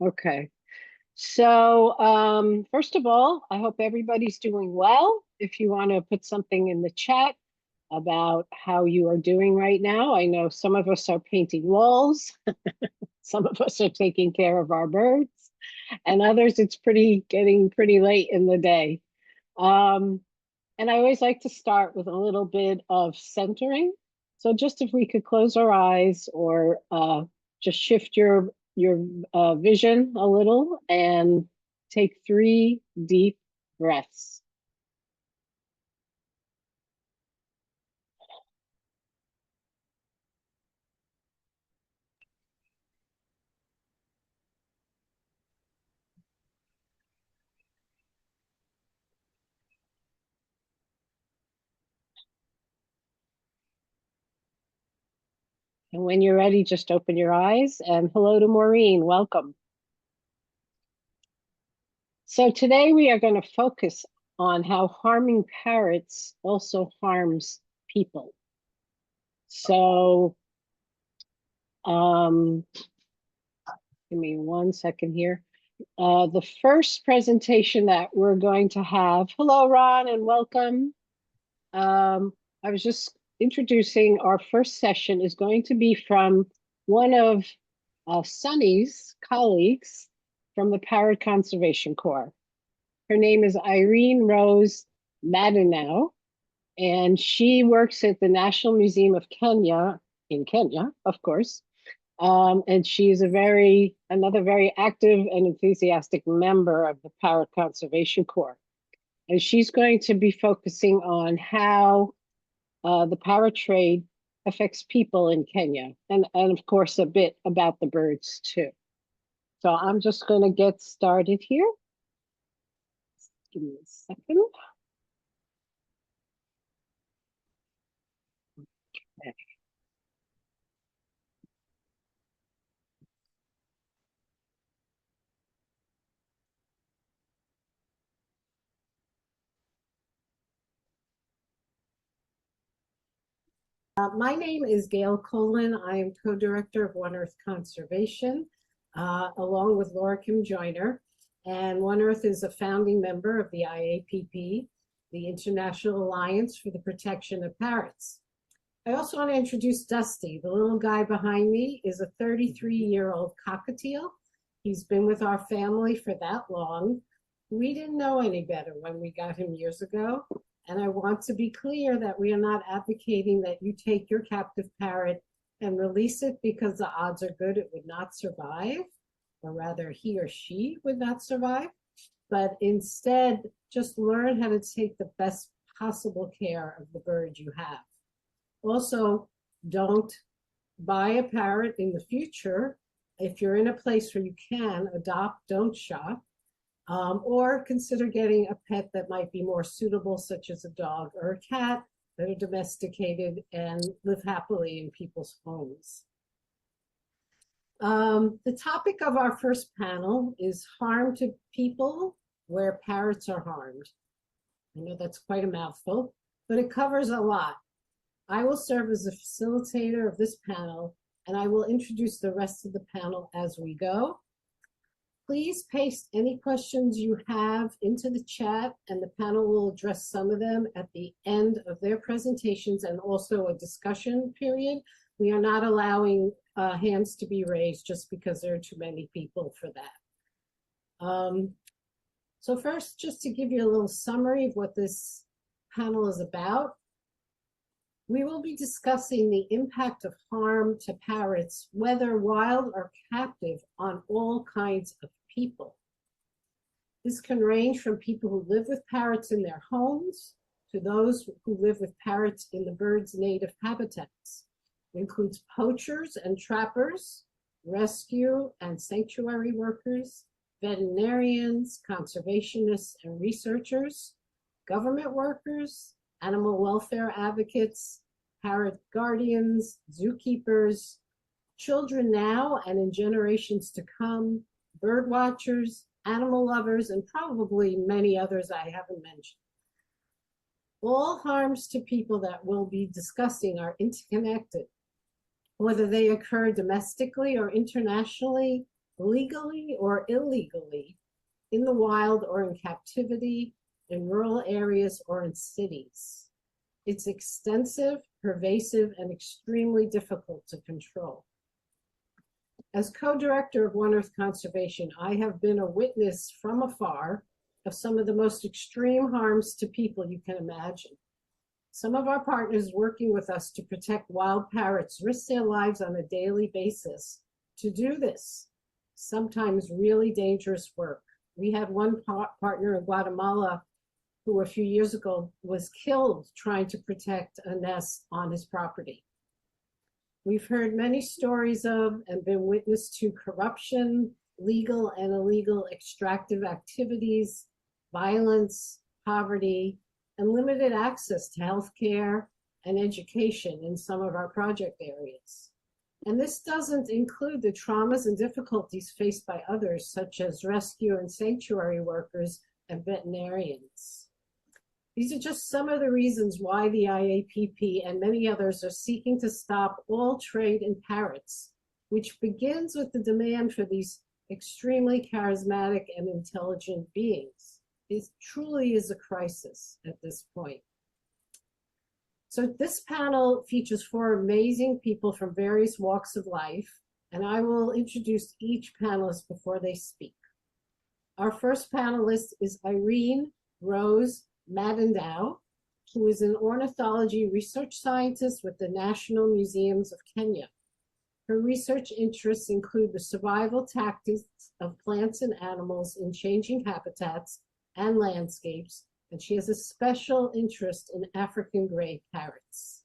Okay. So, first of all, I hope everybody's doing well. If you want to put something in the chat about how you are doing right now, I know some of us are painting walls, some of us are taking care of our birds, and others it's getting pretty late in the day. Um, and I always like to start with a little bit of centering. So just if we could close our eyes or just shift your vision a little and take 3 deep breaths. And when you're ready, just open your eyes. And hello to Maureen, welcome. So today we are going to focus on how harming parrots also harms people. So give me 1 second here. The first presentation that we're going to have, hello Ron and welcome. I was just introducing our first session is going to be from one of Sunny's colleagues from the Parrot Conservation Corps. Her name is Irene Rose Madenow, and she works at the National Museum of Kenya, in Kenya, of course. And she's another very active and enthusiastic member of the Parrot Conservation Corps. And she's going to be focusing on how the parrot trade affects people in Kenya, and of course a bit about the birds too. So I'm just going to get started here. Give me a second. Okay. My name is Gail Colin. I am co-director of One Earth Conservation, along with Laura Kim Joyner. And One Earth is a founding member of the IAPP, the International Alliance for the Protection of Parrots. I also want to introduce Dusty. The little guy behind me is a 33-year-old cockatiel. He's been with our family for that long. We didn't know any better when we got him years ago. And I want to be clear that we are not advocating that you take your captive parrot and release it because the odds are good it would not survive, or rather he or she would not survive, but instead just learn how to take the best possible care of the bird you have. Also, don't buy a parrot in the future. If you're in a place where you can adopt, don't shop. Or consider getting a pet that might be more suitable, such as a dog or a cat that are domesticated and live happily in people's homes. The topic of our first panel is harm to people where parrots are harmed. I know that's quite a mouthful, but it covers a lot. I will serve as a facilitator of this panel, and I will introduce the rest of the panel as we go. Please paste any questions you have into the chat, and the panel will address some of them at the end of their presentations and also a discussion period. We are not allowing hands to be raised just because there are too many people for that. So first, just to give you a little summary of what this panel is about, we will be discussing the impact of harm to parrots, whether wild or captive, on all kinds of people. This can range from people who live with parrots in their homes to those who live with parrots in the bird's native habitats. It includes poachers and trappers, rescue and sanctuary workers, veterinarians, conservationists and researchers, government workers, animal welfare advocates, parrot guardians, zookeepers, children now and in generations to come, bird watchers, animal lovers, and probably many others I haven't mentioned. All harms to people that we'll be discussing are interconnected. Whether they occur domestically or internationally, legally or illegally, in the wild or in captivity, in rural areas or in cities. It's extensive, pervasive, and extremely difficult to control. As co-director of One Earth Conservation, I have been a witness from afar of some of the most extreme harms to people you can imagine. Some of our partners working with us to protect wild parrots risk their lives on a daily basis to do this, sometimes really dangerous work. We had one partner in Guatemala who a few years ago was killed trying to protect a nest on his property. We've heard many stories of and been witness to corruption, legal and illegal extractive activities, violence, poverty, and limited access to healthcare and education in some of our project areas. And this doesn't include the traumas and difficulties faced by others, such as rescue and sanctuary workers and veterinarians. These are just some of the reasons why the IAPP and many others are seeking to stop all trade in parrots, which begins with the demand for these extremely charismatic and intelligent beings. It truly is a crisis at this point. So this panel features 4 amazing people from various walks of life, and I will introduce each panelist before they speak. Our first panelist is Irene Rose Madandow, who is an ornithology research scientist with the National Museums of Kenya. Her research interests include the survival tactics of plants and animals in changing habitats and landscapes, and she has a special interest in African gray parrots.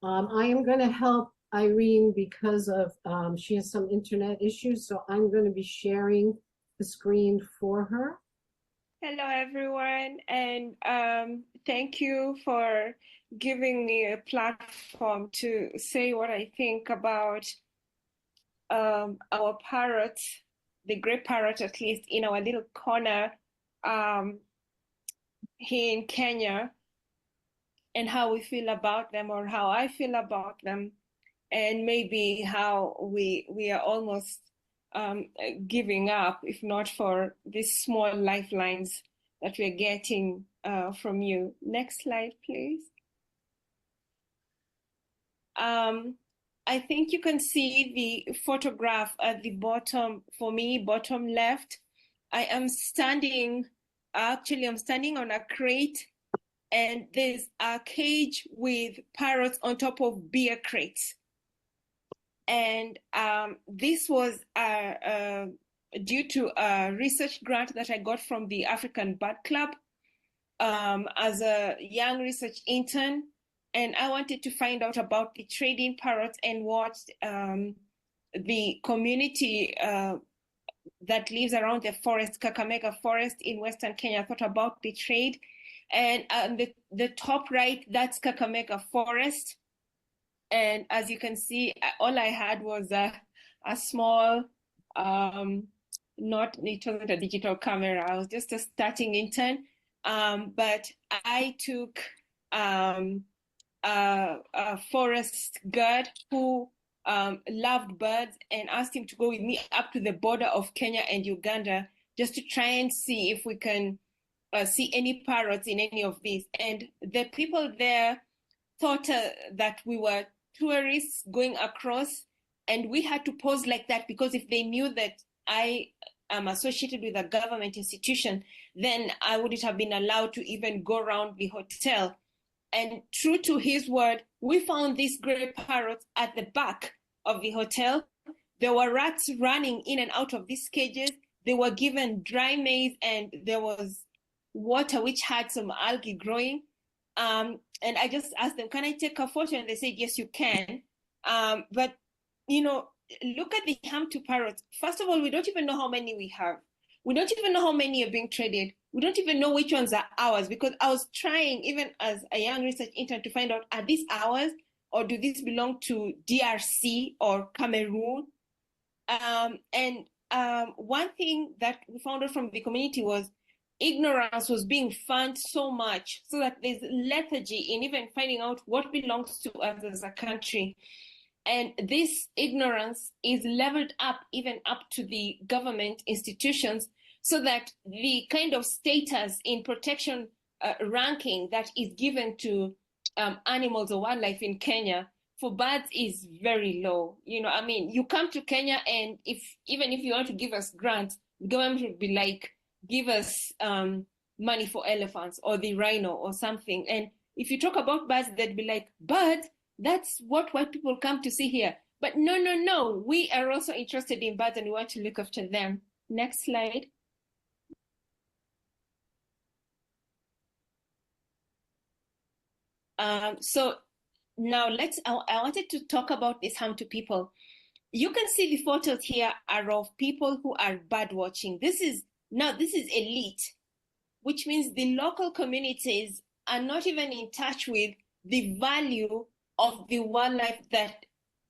I am going to help Irene because of she has some internet issues, so I'm going to be sharing the screen for her. Hello, everyone, and thank you for giving me a platform to say what I think about our parrot, the gray parrot, at least in our little corner here in Kenya, and how we feel about them, or how I feel about them, and maybe how we are almost giving up, if not for these small lifelines that we're getting from you. Next slide, please. I think you can see the photograph at the bottom, for me, bottom left. I'm standing on a crate, and there's a cage with parrots on top of beer crates. And this was due to a research grant that I got from the African Bird Club as a young research intern. And I wanted to find out about the trading parrots and what the community that lives around the forest, Kakamega Forest in Western Kenya, thought about the trade. And the top right, that's Kakamega Forest. And as you can see, all I had was a small, it wasn't a digital camera. I was just a starting intern. But I took a forest guard who loved birds and asked him to go with me up to the border of Kenya and Uganda just to try and see if we can see any parrots in any of these. And the people there thought that we were tourists going across, and we had to pose like that because if they knew that I am associated with a government institution, then I wouldn't have been allowed to even go around the hotel. And true to his word, we found these gray parrots at the back of the hotel. There were rats running in and out of these cages. They were given dry maize, and there was water which had some algae growing. And I just asked them, can I take a photo? And they said, yes, you can. But, look at the harm to parrots. First of all, we don't even know how many we have. We don't even know how many are being traded. We don't even know which ones are ours, because I was trying, even as a young research intern, to find out, are these ours, or do these belong to DRC or Cameroon? One thing that we found out from the community was ignorance was being funded so much, so that there's lethargy in even finding out what belongs to us as a country. And this ignorance is leveled up even up to the government institutions, so that the kind of status in protection ranking that is given to animals or wildlife in Kenya for birds is very low. I mean, you come to Kenya, and even if you want to give us grants, the government would be like, give us money for elephants or the rhino or something. And if you talk about birds, they'd be like, birds, that's what white people come to see here. But no, no, no. We are also interested in birds, and we want to look after them. Next slide. So now I wanted to talk about this harm to people. You can see the photos here are of people who are bird watching. This is elite, which means the local communities are not even in touch with the value of the wildlife that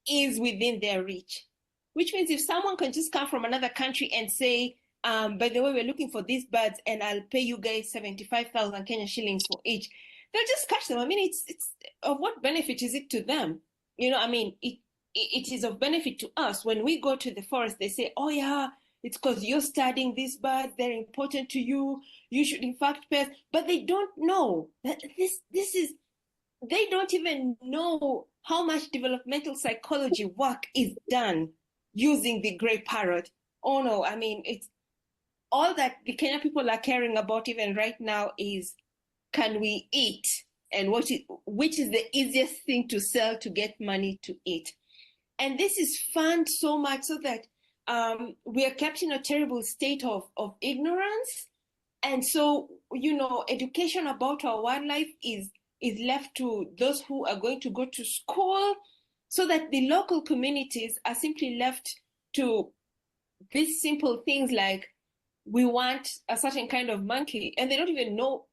is within their reach. Which means if someone can just come from another country and say, by the way, we're looking for these birds and I'll pay you guys 75,000 Kenya shillings for each, they'll just catch them. I mean, it's of what benefit is it to them? I mean, it is of benefit to us. When we go to the forest, they say, oh yeah, it's because you're studying these birds, they're important to you, you should in fact pay. But they don't know that they don't even know how much developmental psychology work is done using the gray parrot. Oh no, I mean, it's all that the Kenya people are caring about even right now is, can we eat? And which is the easiest thing to sell to get money to eat. And this is funded so much so that we are kept in a terrible state of ignorance. And so, education about our wildlife is left to those who are going to go to school, so that the local communities are simply left to these simple things like, we want a certain kind of monkey, and they don't even know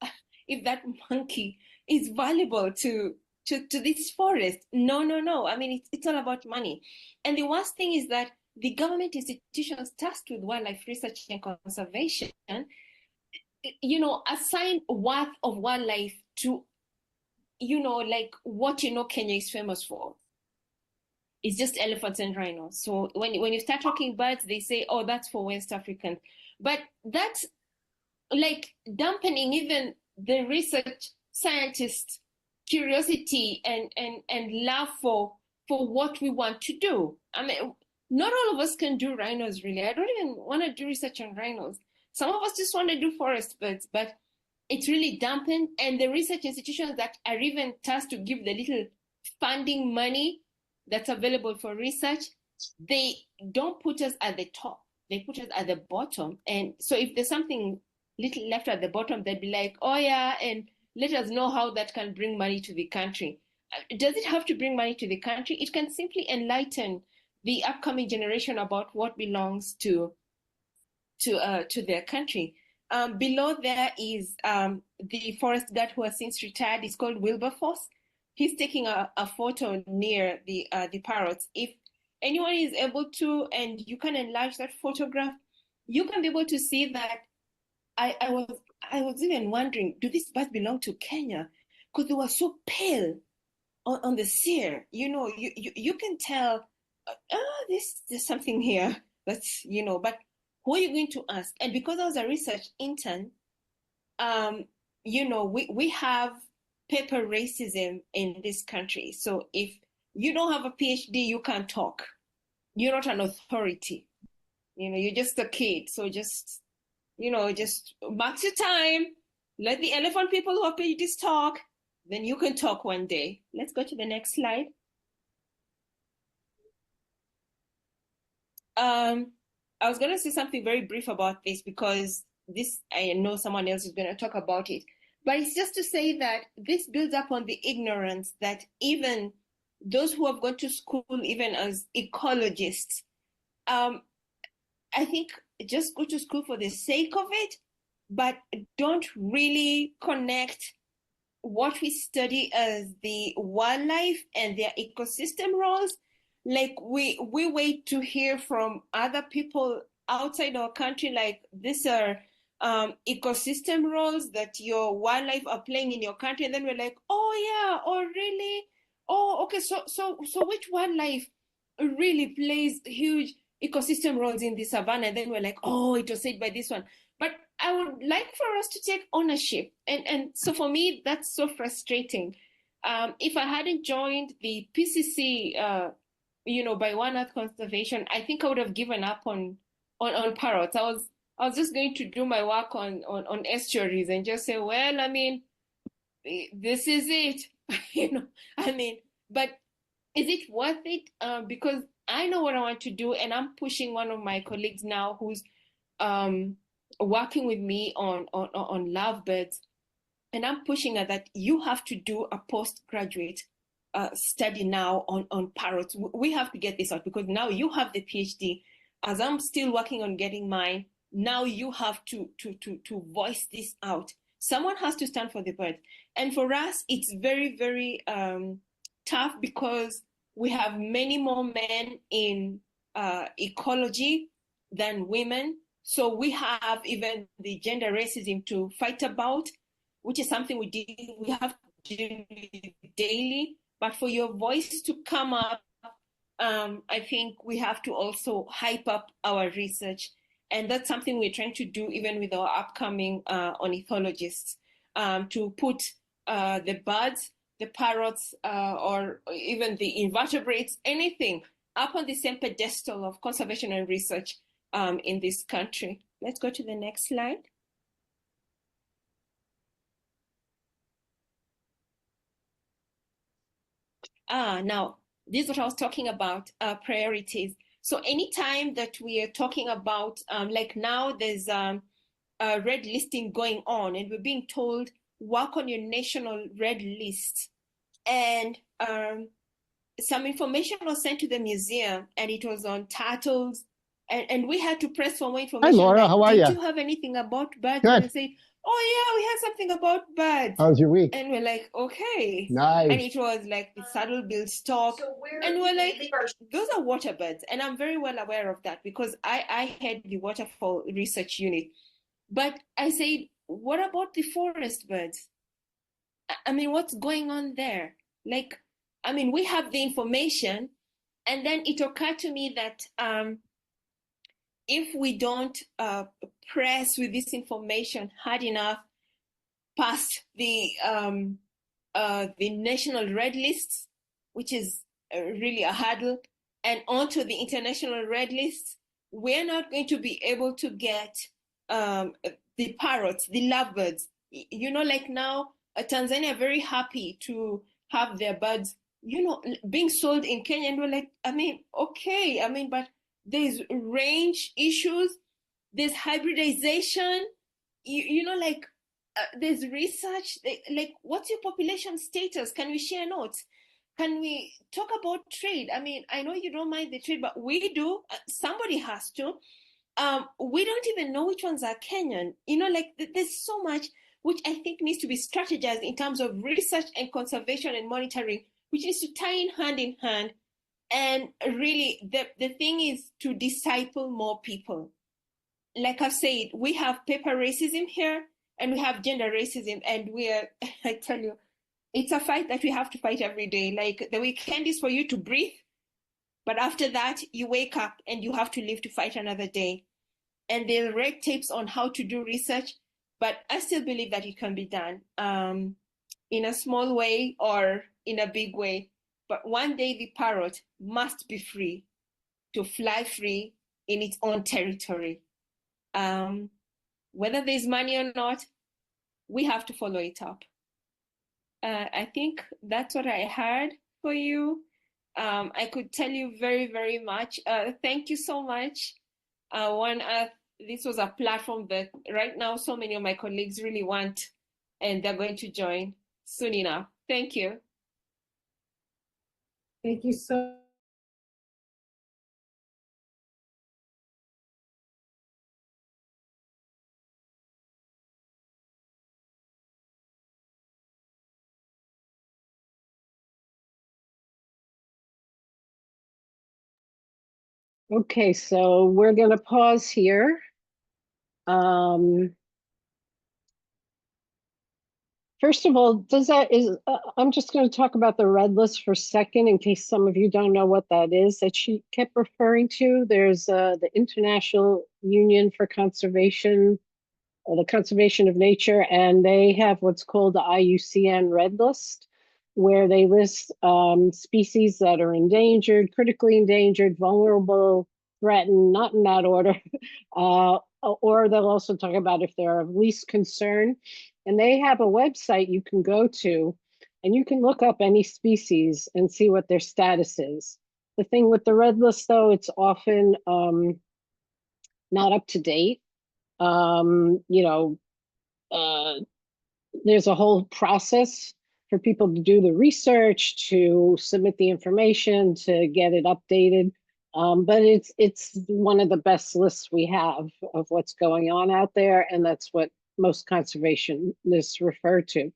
if that monkey is valuable to this forest. No. I mean, it's all about money. And the worst thing is that the government institutions tasked with wildlife research and conservation, assign worth of wildlife to, like what Kenya is famous for. It's just elephants and rhinos. So when you start talking birds, they say, oh, that's for West Africans. But that's like dampening even the research scientists' curiosity and love for what we want to do. I mean, not all of us can do rhinos, really. I don't even want to do research on rhinos. Some of us just want to do forest birds, but it's really dampened. And the research institutions that are even tasked to give the little funding money that's available for research, they don't put us at the top. They put us at the bottom. And so if there's something little left at the bottom, they'd be like, oh yeah, and let us know how that can bring money to the country. Does it have to bring money to the country? It can simply enlighten the upcoming generation about what belongs to their country. Below there is the forest guard who has since retired. He's called Wilberforce. He's taking a photo near the parrots. If anyone is able to, and you can enlarge that photograph, you can be able to see that I was even wondering, do these birds belong to Kenya? Because they were so pale on the cere. You can tell, there's something here that's, but who are you going to ask? And because I was a research intern, we have paper racism in this country. So if you don't have a PhD, you can't talk. You're not an authority. You're just a kid. So just mark your time. Let the elephant people who have PhDs talk. Then you can talk one day. Let's go to the next slide. I was going to say something very brief about this because I know someone else is going to talk about it. But it's just to say that this builds up on the ignorance that even those who have gone to school, even as ecologists, I think just go to school for the sake of it, but don't really connect what we study as the wildlife and their ecosystem roles. Like we wait to hear from other people outside our country, like these are ecosystem roles that your wildlife are playing in your country, and then we're like, oh yeah, oh really, oh okay, so which wildlife really plays huge ecosystem roles in the savannah. And then we're like, oh, it was said by this one. But I would like for us to take ownership. And so for me, that's so frustrating. If I hadn't joined the PCC, by One Earth Conservation, I think I would have given up on parrots. I was just going to do my work on estuaries and just say, well, I mean, this is it. But is it worth it? Because I know what I want to do, and I'm pushing one of my colleagues now who's um, working with me on lovebirds, and I'm pushing her that you have to do a postgraduate study now on parrots. We have to get this out because now you have the PhD, as I'm still working on getting mine. Now you have to voice this out. Someone has to stand for the birds, and for us, it's very very tough because we have many more men in ecology than women. So we have even the gender racism to fight about, which is something we have to do daily. But for your voice to come up, I think we have to also hype up our research. And that's something we're trying to do even with our upcoming ornithologists, to put the birds, the parrots, or even the invertebrates, anything up on the same pedestal of conservation and research in this country. Let's go to the next slide. Now, this is what I was talking about, priorities. So anytime that we are talking about, like now there's a red listing going on and we're being told, work on your national red list. And some information was sent to the museum and it was on turtles. And we had to press for more information. Hi, Laura. Like, how are you? Did you have anything about birds? Good. And they say, oh, yeah, we had something about birds. How's your week? And we're like, okay. Nice. And it was like the saddle-billed stork. And we're like, those are water birds. And I'm very well aware of that because I had the waterfall research unit. But I said, what about the forest birds? I mean, what's going on there? Like, I mean, we have the information. And then it occurred to me that if we don't press with this information hard enough past the national red lists, which is really a hurdle, and onto the international red lists, we're not going to be able to get the parrots, the lovebirds. Like now, Tanzania are very happy to have their birds, being sold in Kenya. And we're like, I mean, okay, I mean, but there's range issues, there's hybridization, there's research, like what's your population status? Can we share notes? Can we talk about trade? I mean, I know you don't mind the trade, but we do. Somebody has to. We don't even know which ones are Kenyan. There's so much which I think needs to be strategized in terms of research and conservation and monitoring, which needs to tie in hand. And really, the thing is to disciple more people. Like I've said, we have paper racism here and we have gender racism. And I tell you, it's a fight that we have to fight every day. Like the weekend is for you to breathe. But after that, you wake up and you have to live to fight another day. And there are red tapes on how to do research. But I still believe that it can be done in a small way or in a big way. But one day the parrot must be free to fly free in its own territory. Whether there's money or not, we have to follow it up. I think that's what I had for you. I could tell you very, very much. Thank you so much. One Earth, this was a platform that right now so many of my colleagues really want, and they're going to join soon enough. Thank you. Thank you so Okay, so we're going to pause here. First of all, I'm just going to talk about the red list for a second in case some of you don't know what that is that she kept referring to. There's the International Union for Conservation, the Conservation of Nature, and they have what's called the IUCN Red List, where they list species that are endangered, critically endangered, vulnerable, threatened, not in that order, or they'll also talk about if they're of least concern. And they have a website you can go to, and you can look up any species and see what their status is. The thing with the red list, though, it's often not up to date. There's a whole process for people to do the research, to submit the information, to get it updated. But it's one of the best lists we have of what's going on out there, and that's what most conservationists refer to.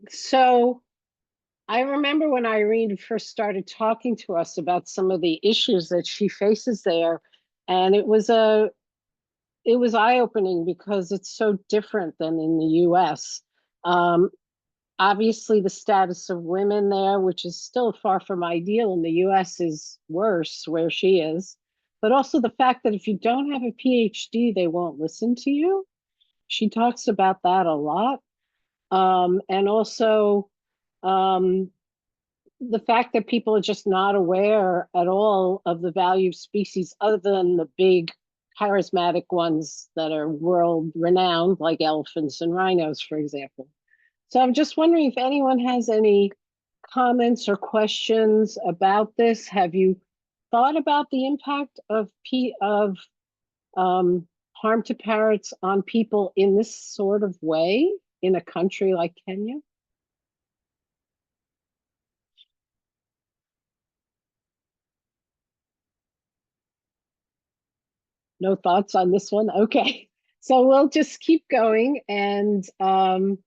So I remember when Irene first started talking to us about some of the issues that she faces there, and it was eye-opening because it's so different than in the US. Obviously, the status of women there, which is still far from ideal in the US, is worse where she is. But also the fact that if you don't have a PhD, they won't listen to you. She talks about that a lot. And also the fact that people are just not aware at all of the value of species other than the big charismatic ones that are world renowned, like elephants and rhinos, for example. So I'm just wondering if anyone has any comments or questions about this. Have you thought about the impact of harm to parrots on people in this sort of way in a country like Kenya? No thoughts on this one? Okay. So we'll just keep going, and I'll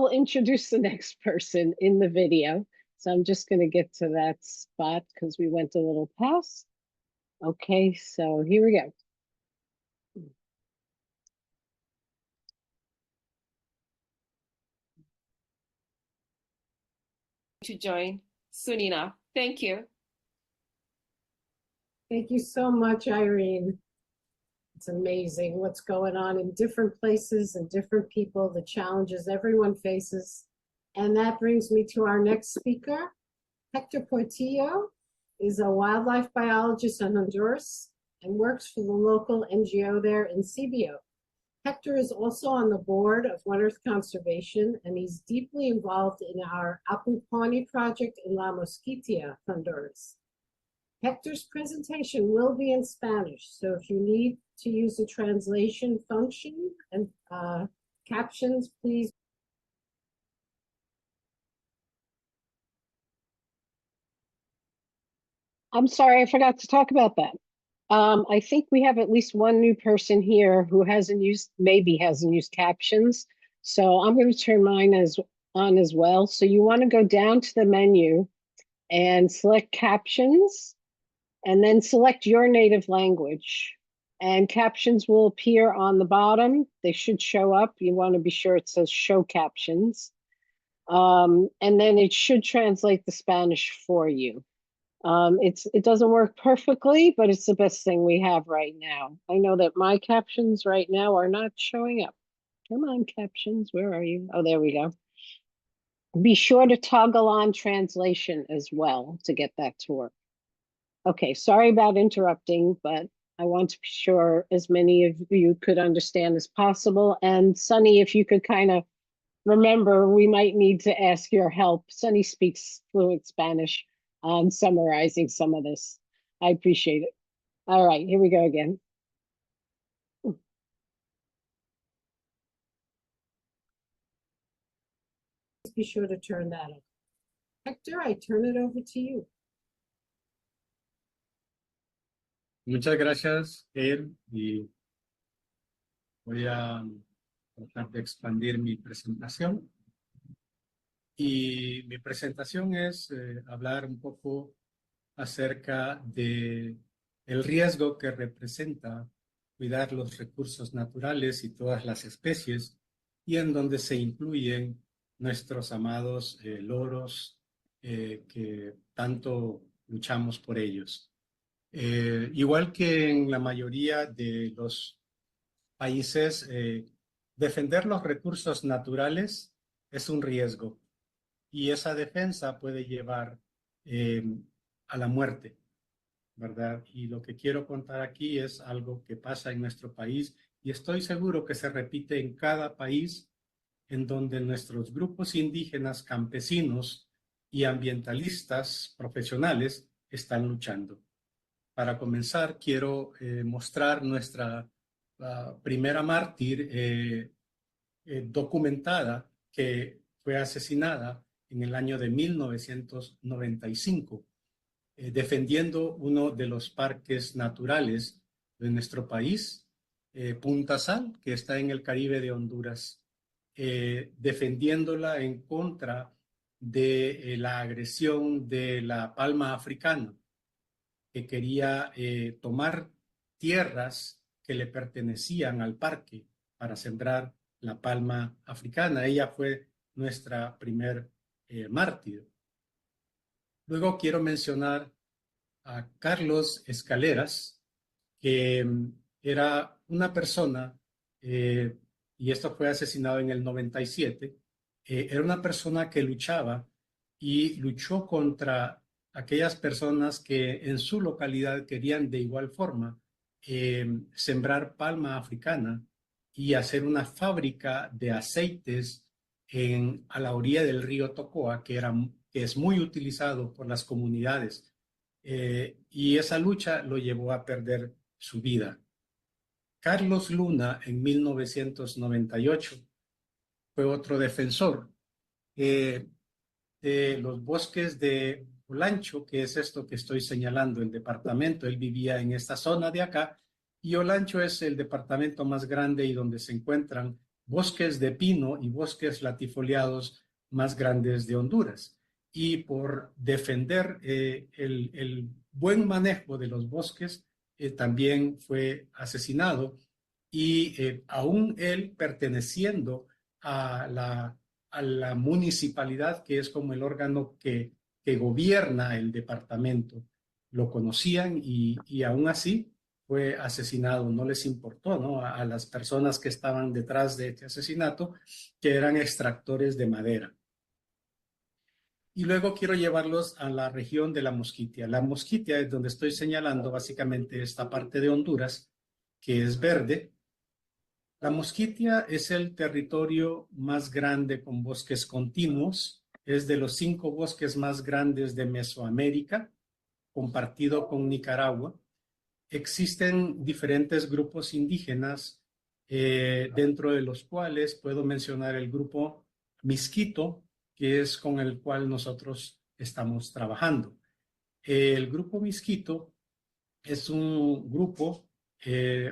introduce the next person in the video. So I'm just going to get to that spot because we went a little past. Okay, so here we go. To join soon enough. Thank you. Thank you so much, Irene. It's amazing what's going on in different places and different people, the challenges everyone faces. And that brings me to our next speaker. Hector Portillo is a wildlife biologist in Honduras and works for the local NGO there in Cibio. Hector is also on the board of One Earth Conservation, and he's deeply involved in our Apupani project in La Mosquitia, Honduras. Hector's presentation will be in Spanish, so if you need to use the translation function and captions, please. I'm sorry, I forgot to talk about that. I think we have at least one new person here who maybe hasn't used captions. So I'm going to turn mine on as well. So you want to go down to the menu and select captions, and then select your native language. And captions will appear on the bottom. They should show up. You want to be sure it says show captions. And then it should translate the Spanish for you. It doesn't work perfectly, but it's the best thing we have right now. I know that my captions right now are not showing up. Come on, captions, where are you? Oh, there we go. Be sure to toggle on translation as well to get that to work. Okay, sorry about interrupting, but I want to be sure as many of you could understand as possible. And Sunny, if you could kind of remember, we might need to ask your help. Sunny speaks fluent Spanish on summarizing some of this. I appreciate it. All right, here we go again. Be sure to turn that on. Hector, I turn it over to you. Muchas gracias, él, y voy a tratar de expandir mi presentación. Y mi presentación es hablar un poco acerca de el riesgo que representa cuidar los recursos naturales y todas las especies y en donde se incluyen nuestros amados loros que tanto luchamos por ellos. Igual que en la mayoría de los países, defender los recursos naturales es un riesgo y esa defensa puede llevar a la muerte, ¿verdad? Y lo que quiero contar aquí es algo que pasa en nuestro país y estoy seguro que se repite en cada país en donde nuestros grupos indígenas, campesinos y ambientalistas profesionales están luchando. Para comenzar, quiero mostrar nuestra primera mártir documentada que fue asesinada en el año de 1995, defendiendo uno de los parques naturales de nuestro país, Punta Sal, que está en el Caribe de Honduras, defendiéndola en contra de la agresión de la palma africana, que quería tomar tierras que le pertenecían al parque para sembrar la palma africana. Ella fue nuestra primer mártir. Luego quiero mencionar a Carlos Escaleras, que era una persona, y esto fue asesinado en el 97, era una persona que luchaba y luchó contra aquellas personas que en su localidad querían de igual forma sembrar palma africana y hacer una fábrica de aceites a la orilla del río Tocoa, que es muy utilizado por las comunidades. Y esa lucha lo llevó a perder su vida. Carlos Luna, en 1998, fue otro defensor de los bosques de Olancho, que es esto que estoy señalando, el departamento. Él vivía en esta zona de acá, y Olancho es el departamento más grande y donde se encuentran bosques de pino y bosques latifoliados más grandes de Honduras. Y por defender el buen manejo de los bosques, también fue asesinado, y aún él perteneciendo a la municipalidad, que es como el órgano que gobierna el departamento, lo conocían y aún así fue asesinado. No les importó, ¿no? A las personas que estaban detrás de este asesinato, que eran extractores de madera. Y luego quiero llevarlos a la región de la Mosquitia. La Mosquitia es donde estoy señalando básicamente esta parte de Honduras, que es verde. La Mosquitia es el territorio más grande con bosques continuos. Es de los 5 bosques más grandes de Mesoamérica, compartido con Nicaragua. Existen diferentes grupos indígenas, dentro de los cuales puedo mencionar el grupo Misquito, que es con el cual nosotros estamos trabajando. El grupo Misquito es un grupo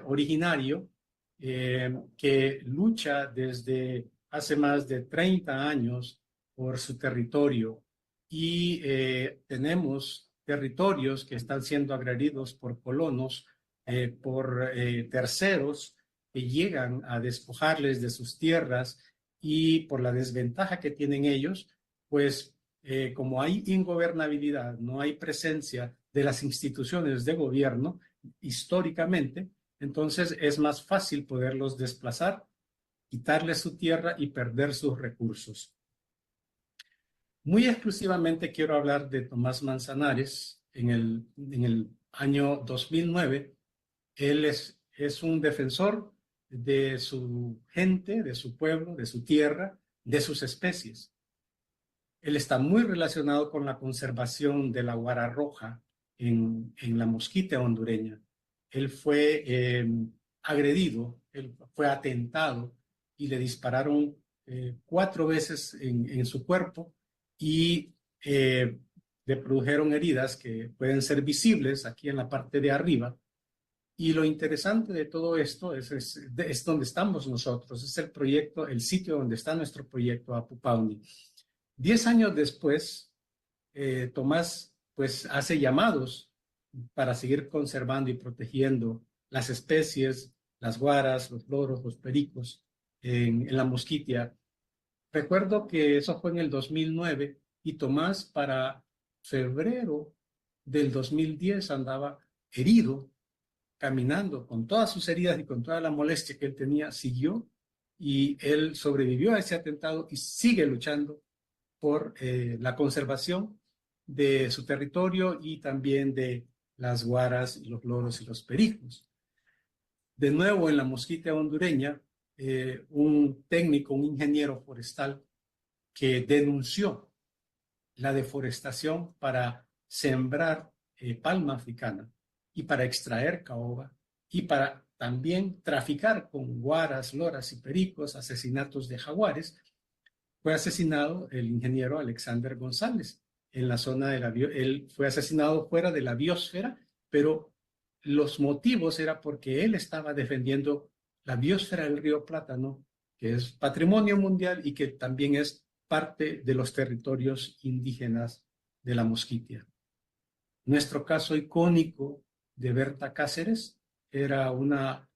originario que lucha desde hace más de 30 años por su territorio, y tenemos territorios que están siendo agredidos por colonos, por terceros que llegan a despojarles de sus tierras, y por la desventaja que tienen ellos, pues como hay ingobernabilidad, no hay presencia de las instituciones de gobierno históricamente, entonces es más fácil poderlos desplazar, quitarles su tierra y perder sus recursos. Muy exclusivamente quiero hablar de Tomás Manzanares. En el año 2009, él es un defensor de su gente, de su pueblo, de su tierra, de sus especies. Él está muy relacionado con la conservación de la guara roja en la Mosquitia hondureña. Él fue agredido, él fue atentado y le dispararon 4 veces en su cuerpo, y le produjeron heridas que pueden ser visibles aquí en la parte de arriba. Y lo interesante de todo esto es donde estamos nosotros, es el proyecto, el sitio donde está nuestro proyecto Apupauni. 10 años después, Tomás pues hace llamados para seguir conservando y protegiendo las especies, las guaras, los loros, los pericos, en la Mosquitia. Recuerdo que eso fue en el 2009 y Tomás para febrero del 2010 andaba herido, caminando con todas sus heridas y con toda la molestia que él tenía, siguió y él sobrevivió a ese atentado y sigue luchando por la conservación de su territorio y también de las guaras, los loros y los pericos. De nuevo, en la Mosquitia hondureña, un técnico, un ingeniero forestal que denunció la deforestación para sembrar palma africana y para extraer caoba y para también traficar con guaras, loras y pericos, asesinatos de jaguares, fue asesinado el ingeniero Alexander González en la zona de la él fue asesinado fuera de la biosfera, pero los motivos era porque él estaba defendiendo la biosfera del río Plátano, que es patrimonio mundial y que también es parte de los territorios indígenas de la Mosquitia. Nuestro caso icónico de Berta Cáceres era una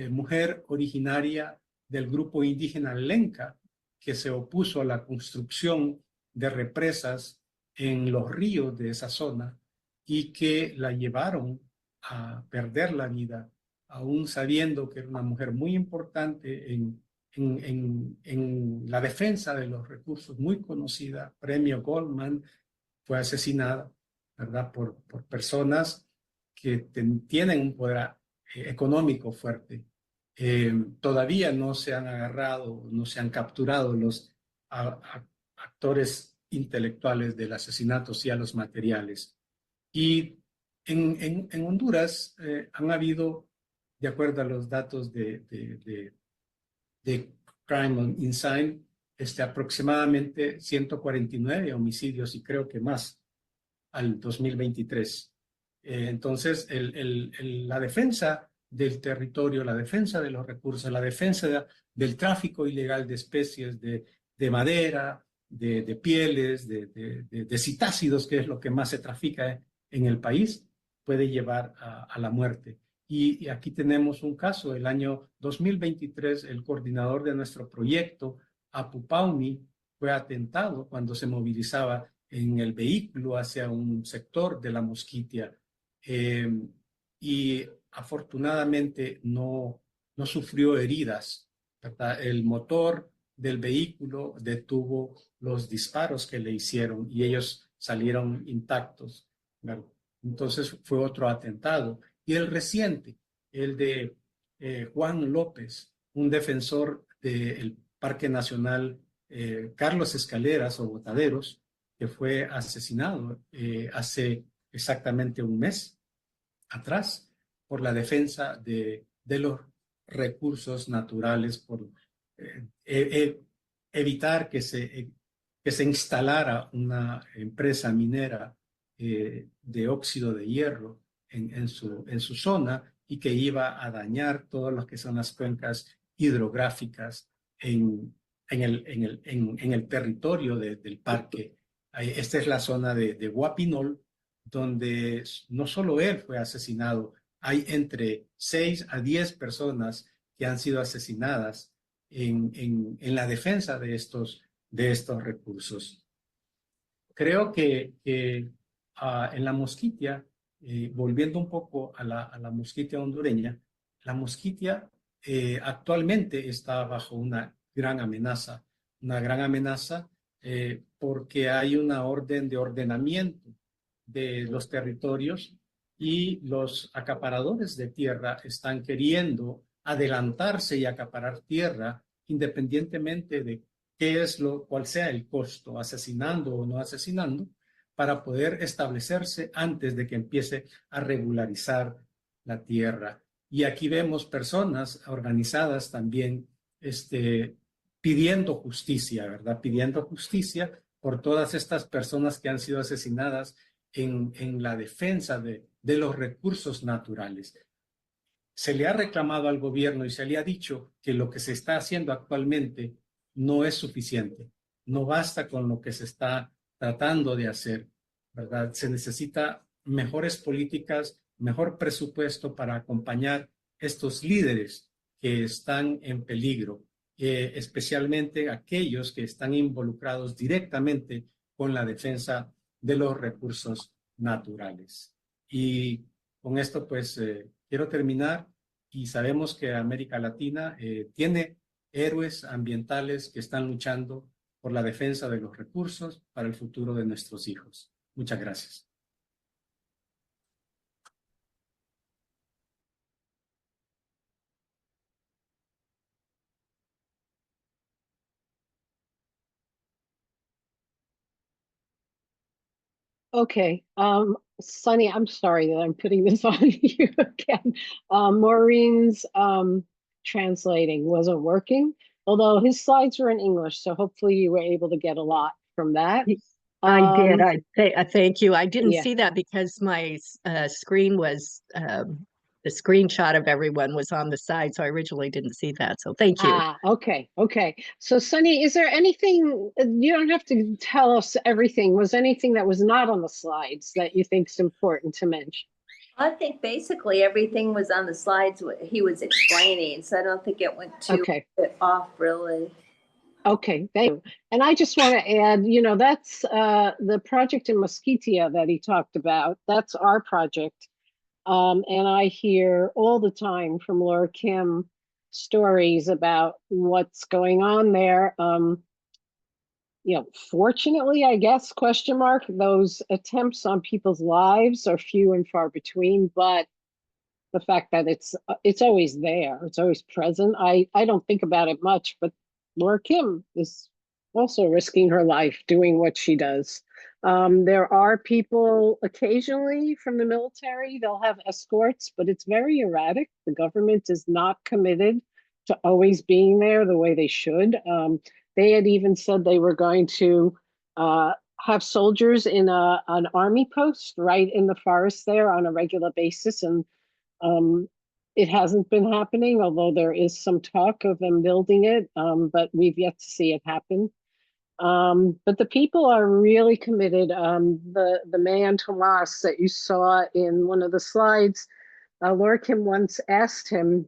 mujer originaria del grupo indígena Lenca que se opuso a la construcción de represas en los ríos de esa zona y que la llevaron a perder la vida, aún sabiendo que era una mujer muy importante en la defensa de los recursos, muy conocida, premio Goldman, fue asesinada, ¿verdad? Por personas que tienen un poder económico fuerte. Todavía no se han agarrado, no se han capturado los actores intelectuales del asesinato, sí a los materiales. Y en Honduras han habido, de acuerdo a los datos de Crime Insight, aproximadamente 149 homicidios y creo que más al 2023. Entonces, la defensa del territorio, la defensa de los recursos, la defensa del tráfico ilegal de especies de madera, de pieles, de citácidos, que es lo que más se trafica en el país, puede llevar a la muerte. Y aquí tenemos un caso, el año 2023, el coordinador de nuestro proyecto, Apupauni, fue atentado cuando se movilizaba en el vehículo hacia un sector de la Mosquitia y afortunadamente no sufrió heridas, ¿verdad? El motor del vehículo detuvo los disparos que le hicieron y ellos salieron intactos, ¿verdad? Entonces fue otro atentado. Y el reciente, el de Juan López, un defensor del Parque Nacional Carlos Escaleras o Botaderos, que fue asesinado hace exactamente un mes atrás por la defensa de los recursos naturales, por evitar que se instalara una empresa minera de óxido de hierro en su zona y que iba a dañar todas las que son las cuencas hidrográficas en el territorio del parque. Esta es la zona de Guapinol, donde no solo él fue asesinado, hay entre 6 a 10 personas que han sido asesinadas en la defensa de estos recursos. Creo que en la Mosquitia, volviendo un poco a la Mosquitia hondureña, la Mosquitia actualmente está bajo una gran amenaza porque hay una orden de ordenamiento de los territorios y los acaparadores de tierra están queriendo adelantarse y acaparar tierra independientemente de cuál sea el costo, asesinando o no asesinando, para poder establecerse antes de que empiece a regularizar la tierra. Y aquí vemos personas organizadas también pidiendo justicia, ¿verdad? Pidiendo justicia por todas estas personas que han sido asesinadas en la defensa de los recursos naturales. Se le ha reclamado al gobierno y se le ha dicho que lo que se está haciendo actualmente no es suficiente, no basta con lo que se está tratando de hacer, ¿verdad? Se necesita mejores políticas, mejor presupuesto para acompañar estos líderes que están en peligro especialmente aquellos que están involucrados directamente con la defensa de los recursos naturales. Y con esto pues quiero terminar, y sabemos que América Latina tiene héroes ambientales que están luchando por la defensa de los recursos para el futuro de nuestros hijos. Muchas gracias. Okay, Sunny, I'm sorry that I'm putting this on you again. Maureen's translating wasn't working, although his slides were in English, so hopefully you were able to get a lot from that. I did. Thank you. I didn't yeah. see that because my screen was the screenshot of everyone was on the side, so I originally didn't see that. So thank you. Okay. So Sunny, is there anything, you don't have to tell us everything. Was anything that was not on the slides that you think is important to mention? I think basically everything was on the slides what he was explaining, so I don't think it went too off really. Okay, thank you. And I just want to add, that's the project in Mosquitia that he talked about. That's our project. And I hear all the time from Laura Kim stories about what's going on there. Fortunately, I guess, question mark, those attempts on people's lives are few and far between, but the fact that it's always there, it's always present. I don't think about it much, but Laura Kim is also risking her life doing what she does. There are people occasionally from the military, they'll have escorts, but it's very erratic. The government is not committed to always being there the way they should. They had even said they were going to have soldiers in an army post right in the forest there on a regular basis. And it hasn't been happening, although there is some talk of them building it, but we've yet to see it happen. But the people are really committed. The man Tomas that you saw in one of the slides, Laura Kim once asked him,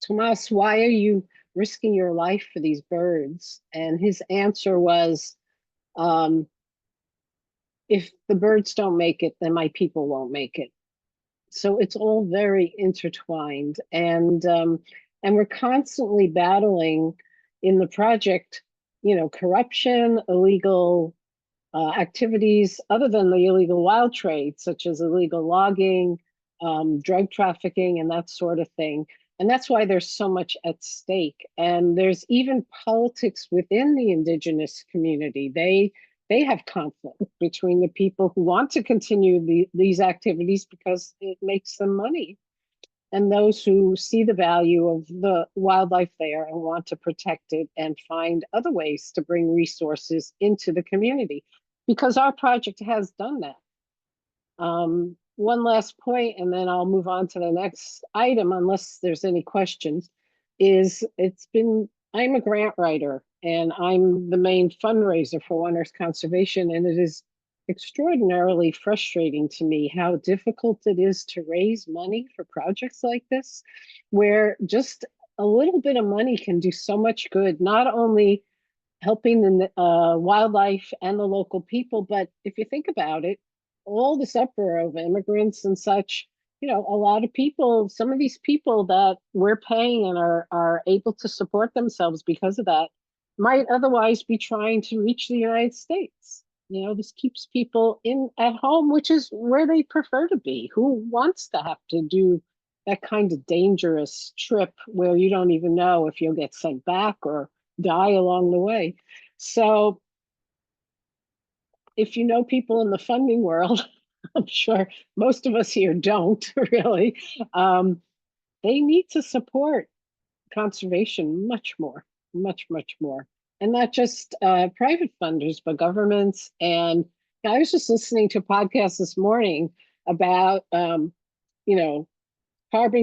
Tomas, why are you risking your life for these birds? And his answer was, if the birds don't make it, then my people won't make it. So it's all very intertwined, and we're constantly battling in the project, corruption, illegal activities, other than the illegal wild trade, such as illegal logging, drug trafficking, and that sort of thing. And that's why there's so much at stake. And there's even politics within the indigenous community. They have conflict between the people who want to continue these activities because it makes them money, and those who see the value of the wildlife there and want to protect it and find other ways to bring resources into the community, because our project has done that. One last point, and then I'll move on to the next item, unless there's any questions, is I'm a grant writer, and I'm the main fundraiser for One Earth Conservation, and it is extraordinarily frustrating to me how difficult it is to raise money for projects like this, where just a little bit of money can do so much good, not only helping the wildlife and the local people, but if you think about it, all this uproar of immigrants and such, a lot of people, some of these people that we're paying and are able to support themselves because of that, might otherwise be trying to reach the United States. This keeps people at home, which is where they prefer to be. Who wants to have to do that kind of dangerous trip where you don't even know if you'll get sent back or die along the way? So if you know people in the funding world, I'm sure most of us here don't really, they need to support conservation much more, much more. And not just private funders, but governments. And I was just listening to a podcast this morning about, carbon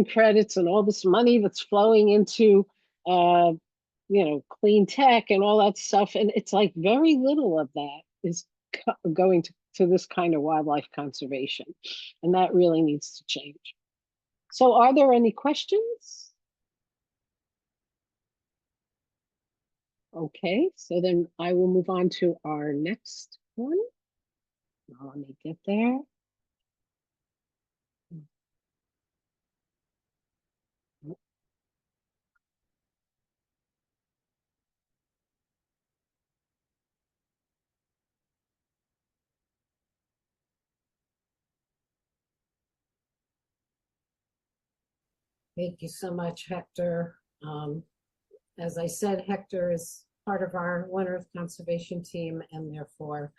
credits and all this money that's flowing into, clean tech and all that stuff. And it's like very little of that is going to this kind of wildlife conservation. And that really needs to change. So are there any questions? Okay, so then I will move on to our next one. Let me get there. Thank you so much, Hector. As I said, Hector is part of our One Earth Conservation team, and therefore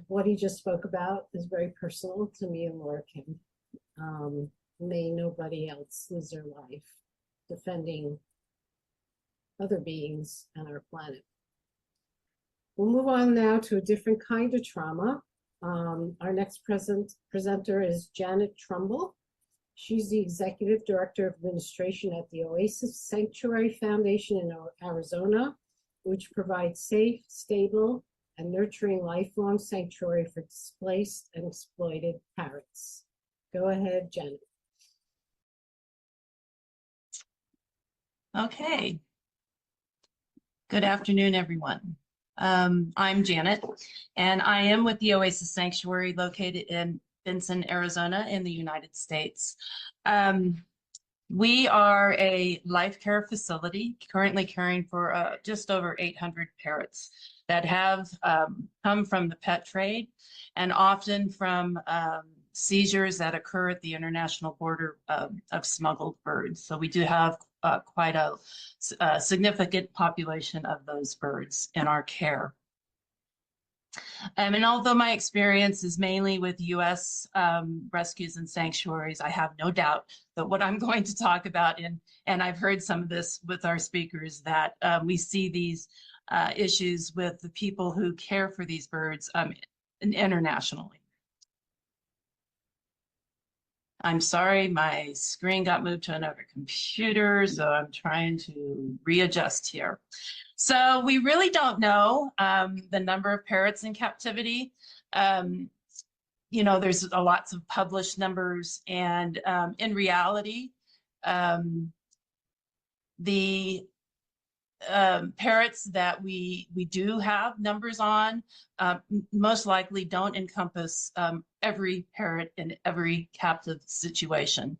what he just spoke about is very personal to me and Laura Kim. May nobody else lose their life defending other beings and our planet. We'll move on now to a different kind of trauma. Our next presenter is Janet Trumbull. She's the Executive Director of Administration at the Oasis Sanctuary Foundation in Arizona, which provides safe, stable, and nurturing lifelong sanctuary for displaced and exploited parrots. Go ahead, Janet. Okay. Good afternoon, everyone. I'm Janet, and I am with the Oasis Sanctuary located in Benson, Arizona in the United States. We are a life care facility currently caring for just over 800 parrots that have come from the pet trade and often from seizures that occur at the international border of smuggled birds. So we do have quite a significant population of those birds in our care. And although my experience is mainly with U.S. rescues and sanctuaries, I have no doubt that what I'm going to talk about, and I've heard some of this with our speakers, that we see these issues with the people who care for these birds internationally. I'm sorry, my screen got moved to another computer, so I'm trying to readjust here. So we really don't know the number of parrots in captivity. You know, there's lots of published numbers, and in reality, the parrots that we do have numbers on most likely don't encompass every parrot in every captive situation.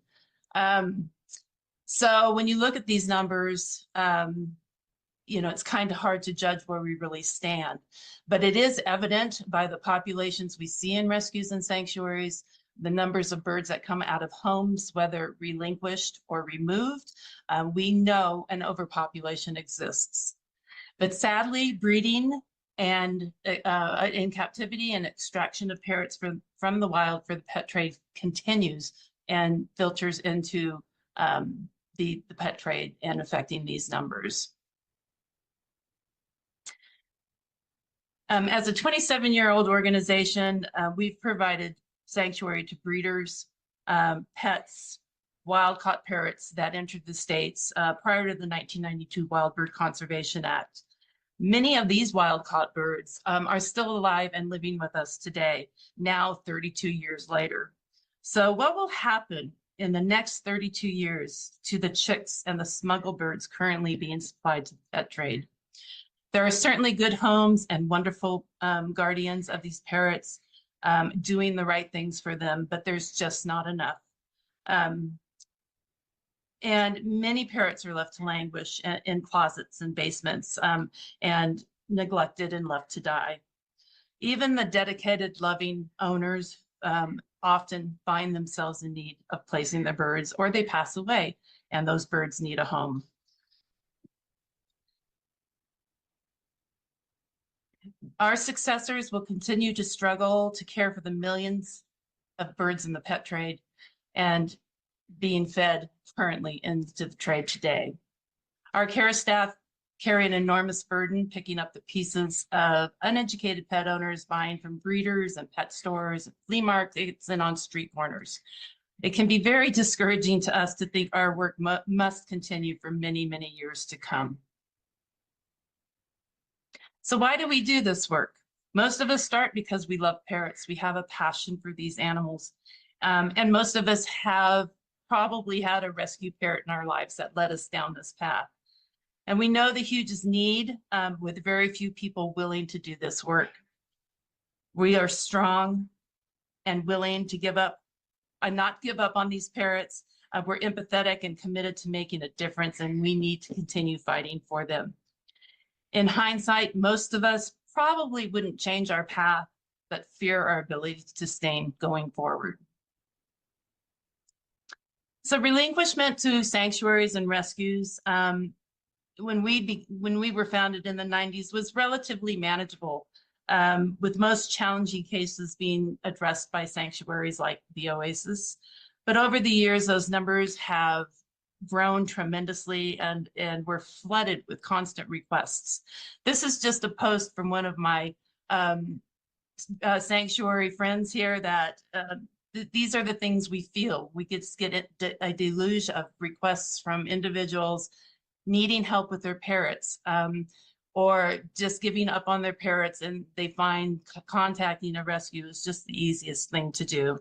So when you look at these numbers, you know, it's kind of hard to judge where we really stand, but it is evident by the populations we see in rescues and sanctuaries, the numbers of birds that come out of homes, whether relinquished or removed. We know an overpopulation exists. But sadly, breeding and in captivity and extraction of parrots from the wild for the pet trade continues and filters into the pet trade and affecting these numbers. As a 27-year-old organization, we've provided sanctuary to breeders, pets, wild-caught parrots that entered the states prior to the 1992 Wild Bird Conservation Act. Many of these wild-caught birds are still alive and living with us today, now 32 years later. So what will happen in the next 32 years to the chicks and the smuggled birds currently being supplied to the pet trade? There are certainly good homes and wonderful guardians of these parrots doing the right things for them, but there's just not enough. And many parrots are left to languish in closets and basements and neglected and left to die. Even the dedicated, loving owners often find themselves in need of placing their birds, or they pass away and those birds need a home. Our successors will continue to struggle to care for the millions of birds in the pet trade and being fed currently into the trade today. Our care staff carry an enormous burden picking up the pieces of uneducated pet owners buying from breeders and pet stores, flea markets, and on street corners. It can be very discouraging to us to think our work must continue for many, many years to come. So why do we do this work? Most of us start because we love parrots. We have a passion for these animals. And most of us have probably had a rescue parrot in our lives that led us down this path. And we know the huge need with very few people willing to do this work. We are strong and willing to give up and not give up on these parrots. We're empathetic and committed to making a difference, and we need to continue fighting for them. In hindsight, most of us probably wouldn't change our path, but fear our ability to sustain going forward. So relinquishment to sanctuaries and rescues, when we were founded in the 90s, was relatively manageable, with most challenging cases being addressed by sanctuaries like the Oasis. But over the years, those numbers have grown tremendously and we're flooded with constant requests. This is just a post from one of my sanctuary friends here that these are the things we feel. We get a deluge of requests from individuals needing help with their parrots, or just giving up on their parrots, and they find contacting a rescue is just the easiest thing to do.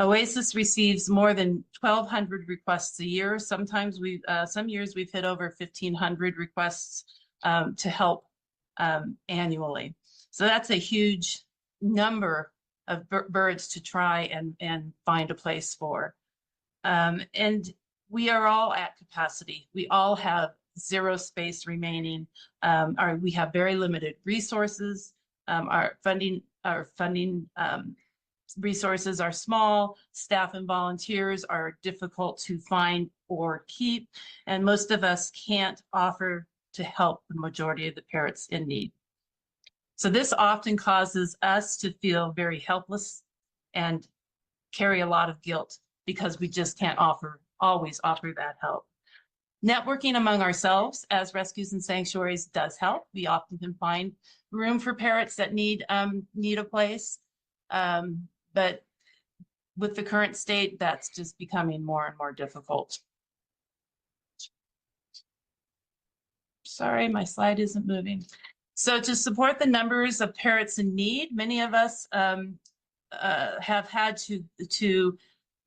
Oasis receives more than 1,200 requests a year. Sometimes some years we've hit over 1,500 requests to help annually. So that's a huge number of birds to try and find a place for. And we are all at capacity. We all have zero space remaining. We have very limited resources. Our funding resources are small. Staff and volunteers are difficult to find or keep, and most of us can't offer to help the majority of the parrots in need. So this often causes us to feel very helpless and carry a lot of guilt because we just can't always offer that help. Networking among ourselves as rescues and sanctuaries does help. We often can find room for parrots that need a place. But with the current state, that's just becoming more and more difficult. Sorry, my slide isn't moving. So to support the numbers of parrots in need, many of us have had to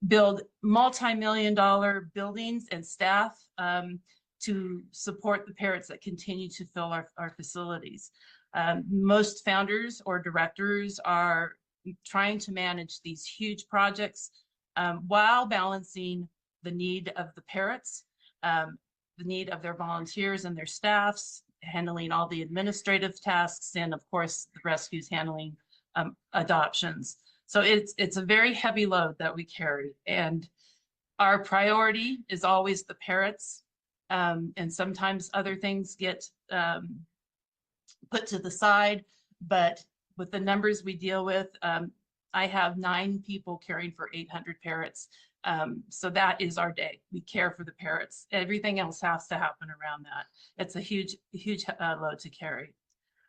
build multi-million-dollar buildings and staff to support the parrots that continue to fill our facilities. Most founders or directors are trying to manage these huge projects while balancing the need of the parrots, the need of their volunteers and their staffs, handling all the administrative tasks, and of course the rescues handling adoptions. So it's a very heavy load that we carry, and our priority is always the parrots, and sometimes other things get put to the side, but with the numbers we deal with, I have 9 people caring for 800 parrots. So that is our day. We care for the parrots. Everything else has to happen around that. It's a huge load to carry.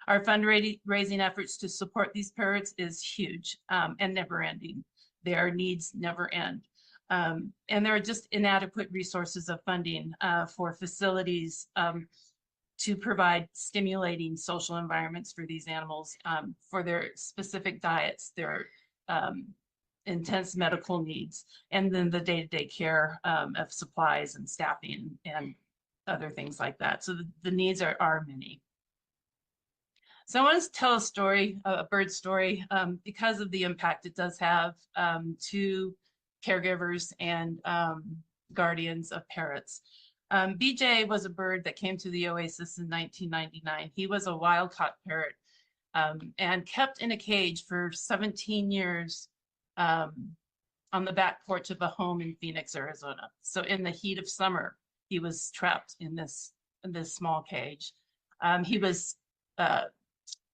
Our fundraising efforts to support these parrots is huge and never ending. Their needs never end. And there are just inadequate resources of funding for facilities to provide stimulating social environments for these animals, for their specific diets, their intense medical needs, and then the day-to-day care of supplies and staffing and other things like that. So the needs are many. So I want to tell a story, a bird story, because of the impact it does have to caregivers and guardians of parrots. BJ was a bird that came to the Oasis in 1999. He was a wild-caught parrot and kept in a cage for 17 years on the back porch of a home in Phoenix, Arizona. So in the heat of summer, he was trapped in this small cage. He was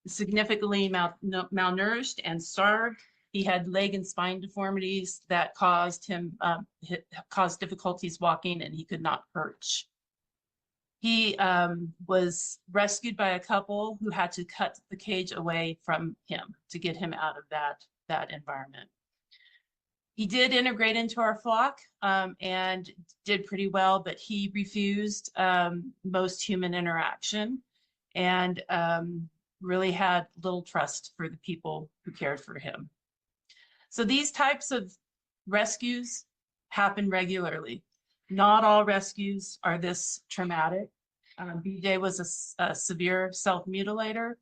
significantly malnourished and starved. He had leg and spine deformities that caused difficulties walking, and he could not perch. He was rescued by a couple who had to cut the cage away from him to get him out of that environment. He did integrate into our flock and did pretty well, but he refused most human interaction and really had little trust for the people who cared for him. So these types of rescues happen regularly. Not all rescues are this traumatic. BJ was a severe self-mutilator.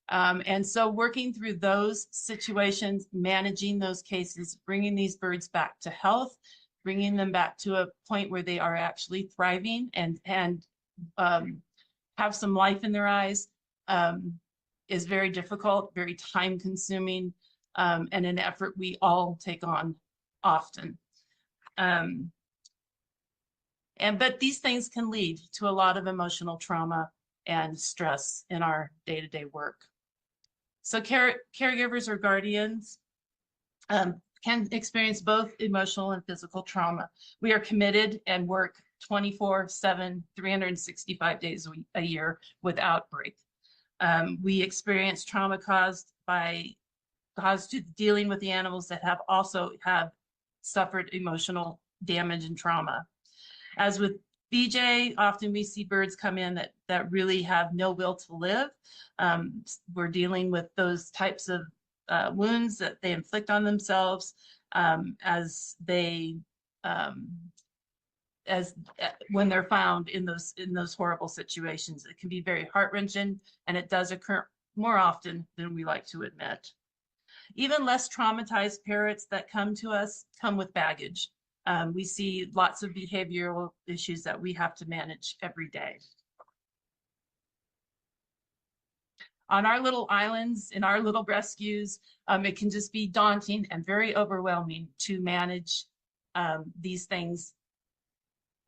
And so working through those situations, managing those cases, bringing these birds back to health, bringing them back to a point where they are actually thriving and have some life in their eyes is very difficult, very time consuming, and an effort we all take on often. But these things can lead to a lot of emotional trauma and stress in our day-to-day work. So caregivers or guardians can experience both emotional and physical trauma. We are committed and work 24/7, 365 days a year without break. We experience trauma caused to dealing with the animals that have suffered emotional damage and trauma. As with BJ, often we see birds come in that really have no will to live. We're dealing with those types of wounds that they inflict on themselves as when they're found in those horrible situations. It can be very heart-wrenching, and it does occur more often than we like to admit. Even less traumatized parrots that come to us come with baggage. We see lots of behavioral issues that we have to manage every day. On our little islands, in our little rescues, it can just be daunting and very overwhelming to manage these things.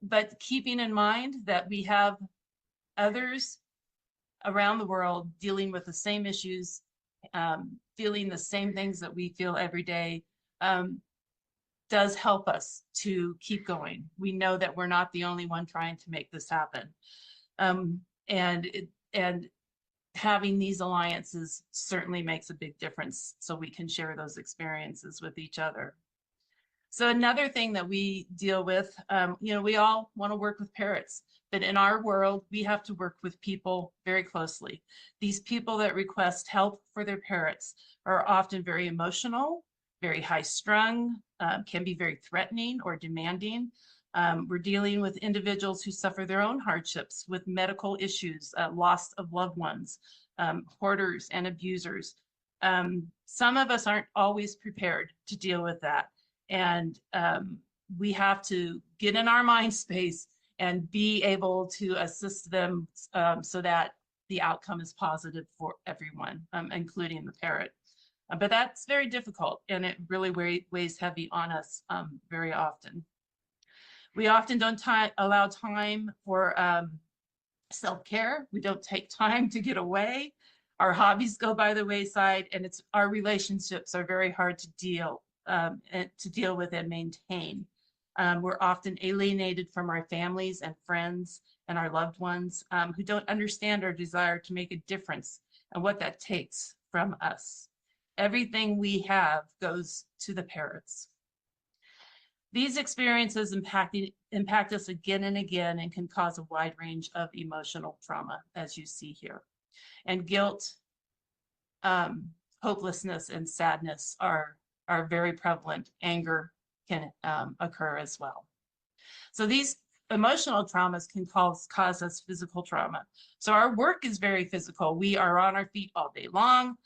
But keeping in mind that we have others around the world dealing with the same issues, feeling the same things that we feel every day, does help us to keep going. We know that we're not the only one trying to make this happen. And having these alliances certainly makes a big difference, so we can share those experiences with each other. So another thing that we deal with, we all want to work with parrots, but in our world, we have to work with people very closely. These people that request help for their parrots are often very emotional, very high-strung, can be very threatening or demanding. We're dealing with individuals who suffer their own hardships with medical issues, loss of loved ones, hoarders and abusers. Some of us aren't always prepared to deal with that. And we have to get in our mind space and be able to assist them so that the outcome is positive for everyone, including the parrot. But that's very difficult, and it really weighs heavy on us very often. We often don't allow time for self-care. We don't take time to get away. Our hobbies go by the wayside, and our relationships are very hard to deal with and maintain. We're often alienated from our families and friends and our loved ones who don't understand our desire to make a difference and what that takes from us. Everything we have goes to the parrots. These experiences impact us again and again and can cause a wide range of emotional trauma, as you see here. And guilt, hopelessness, and sadness are very prevalent. Anger can occur as well. So these emotional traumas can cause us physical trauma. So our work is very physical. We are on our feet all day long.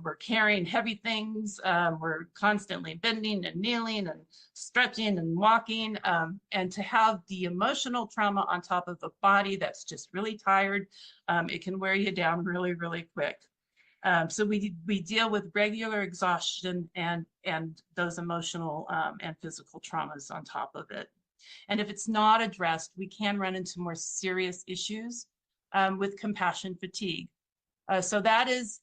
We're carrying heavy things. We're constantly bending and kneeling and stretching and walking. And to have the emotional trauma on top of the body that's just really tired, it can wear you down really, really quick. So we deal with regular exhaustion and those emotional and physical traumas on top of it. And if it's not addressed, we can run into more serious issues with compassion fatigue. So that is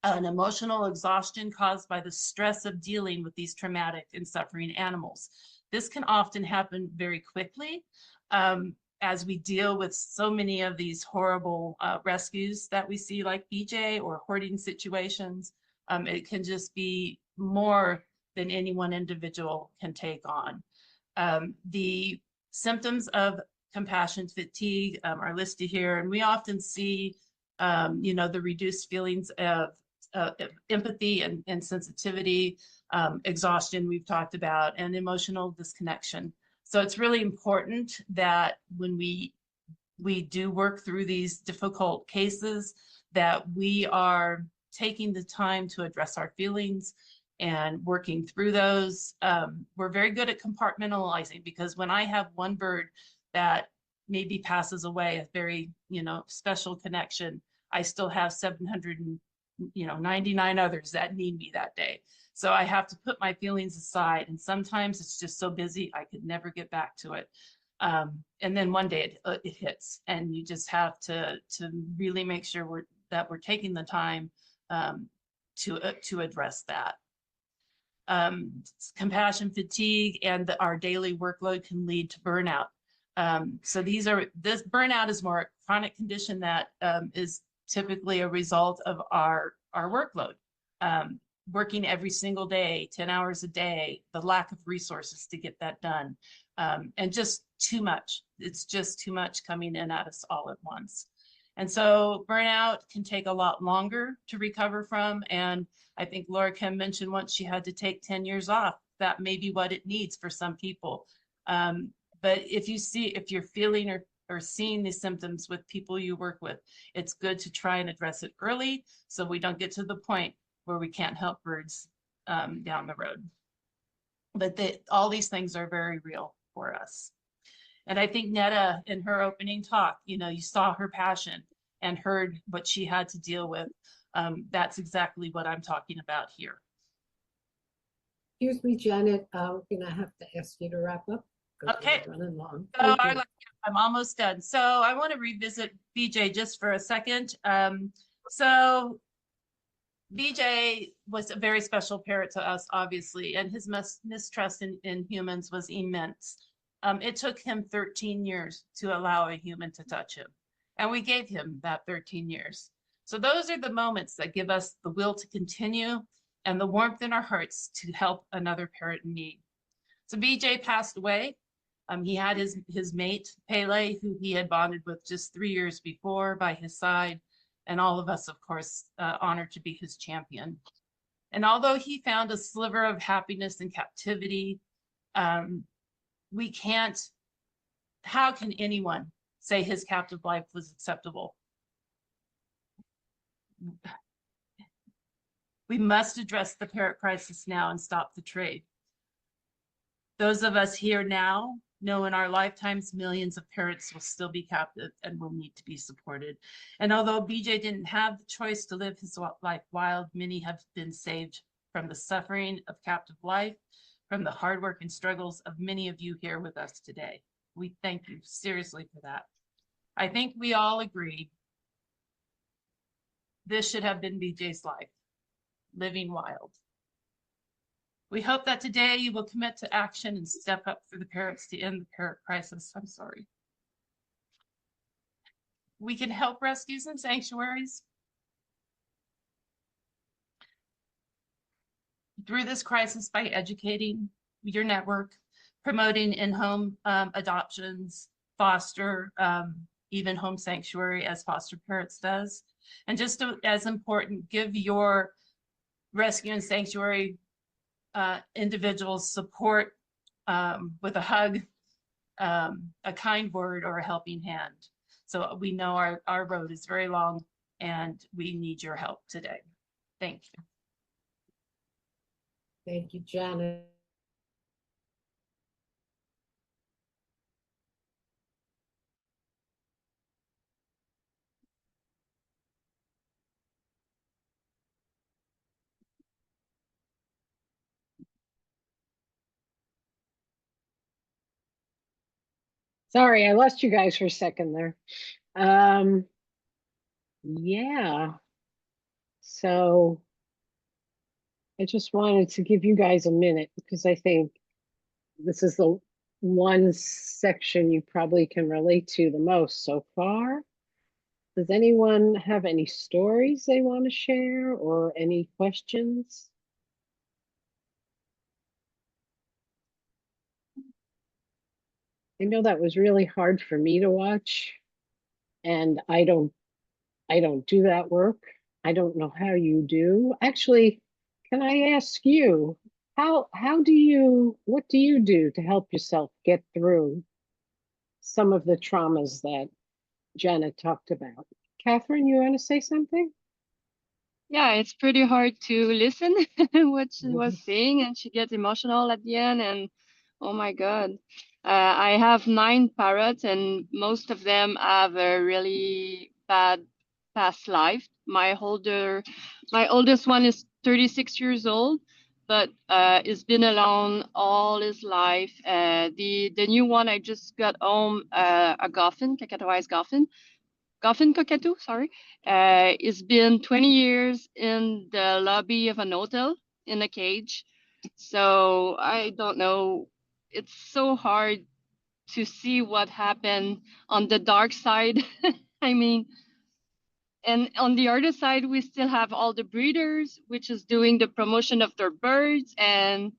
an emotional exhaustion caused by the stress of dealing with these traumatic and suffering animals. This can often happen very quickly as we deal with so many of these horrible rescues that we see, like BJ or hoarding situations. It can just be more than any one individual can take on. The symptoms of compassion fatigue are listed here, and we often see the reduced feelings of empathy and sensitivity, exhaustion we've talked about, and emotional disconnection. So it's really important that when we we do work through these difficult cases, that we are taking the time to address our feelings and working through those. We're very good at compartmentalizing, because when I have one bird that maybe passes away, a very, special connection, I still have 799 others that need me that day. So I have to put my feelings aside, and sometimes it's just so busy I could never get back to it. And then one day it hits, and you just have to really make sure we're taking the time to address that. Compassion fatigue and our daily workload can lead to burnout. So this burnout is more a chronic condition that is typically a result of our workload. Working every single day, 10 hours a day, the lack of resources to get that done, and just too much. It's just too much coming in at us all at once. And so burnout can take a lot longer to recover from. And I think Laura Kim mentioned once she had to take 10 years off. That may be what it needs for some people. But if you're feeling or seeing these symptoms with people you work with, it's good to try and address it early, so we don't get to the point where we can't help birds down the road. But all these things are very real for us. And I think Netta, in her opening talk, you saw her passion and heard what she had to deal with. That's exactly what I'm talking about here. Excuse me, Janet, I'm gonna have to ask you to wrap up. Okay. Running long. So I'm almost done. So I want to revisit BJ just for a second. So BJ was a very special parrot to us, obviously, and his mistrust in humans was immense. It took him 13 years to allow a human to touch him, and we gave him that 13 years. So those are the moments that give us the will to continue and the warmth in our hearts to help another parrot in need. So BJ passed away. He had his mate, Pele, who he had bonded with just 3 years before, by his side, and all of us, of course, honored to be his champion. And although he found a sliver of happiness in captivity, how can anyone say his captive life was acceptable? We must address the parrot crisis now and stop the trade. Those of us here now know in our lifetimes, millions of parrots will still be captive and will need to be supported. And although BJ didn't have the choice to live his life wild, many have been saved from the suffering of captive life, from the hard work and struggles of many of you here with us today. We thank you seriously for that. I think we all agree this should have been BJ's life, living wild. We hope that today you will commit to action and step up for the parrots to end the parrot crisis. I'm sorry. We can help rescues and sanctuaries through this crisis by educating your network, promoting in-home adoptions, foster, even home sanctuary as Foster Parrots does. And just as important, give your rescue and sanctuary individuals support with a hug, a kind word, or a helping hand. So we know our road is very long and we need your help today. Thank you. Thank you, Janet. Sorry, I lost you guys for a second there. Yeah. So I just wanted to give you guys a minute, because I think this is the one section you probably can relate to the most so far. Does anyone have any stories they want to share or any questions? I know that was really hard for me to watch, and I don't do that work. I don't know how you do. Actually, can I ask you, what do you do to help yourself get through some of the traumas that Janet talked about. Catherine, you want to say something? Yeah, it's pretty hard to listen what she was saying, and she gets emotional at the end. And oh my God, I have 9 parrots, and most of them have a really bad past life. My oldest one is 36 years old, but he's been alone all his life. The new one I just got home, a Goffin, Cacatois Goffin. Goffin Cockatoo, sorry, it's been 20 years in the lobby of an hotel in a cage. So I don't know. It's so hard to see what happened on the dark side. I mean, and on the other side, we still have all the breeders, which is doing the promotion of their birds. And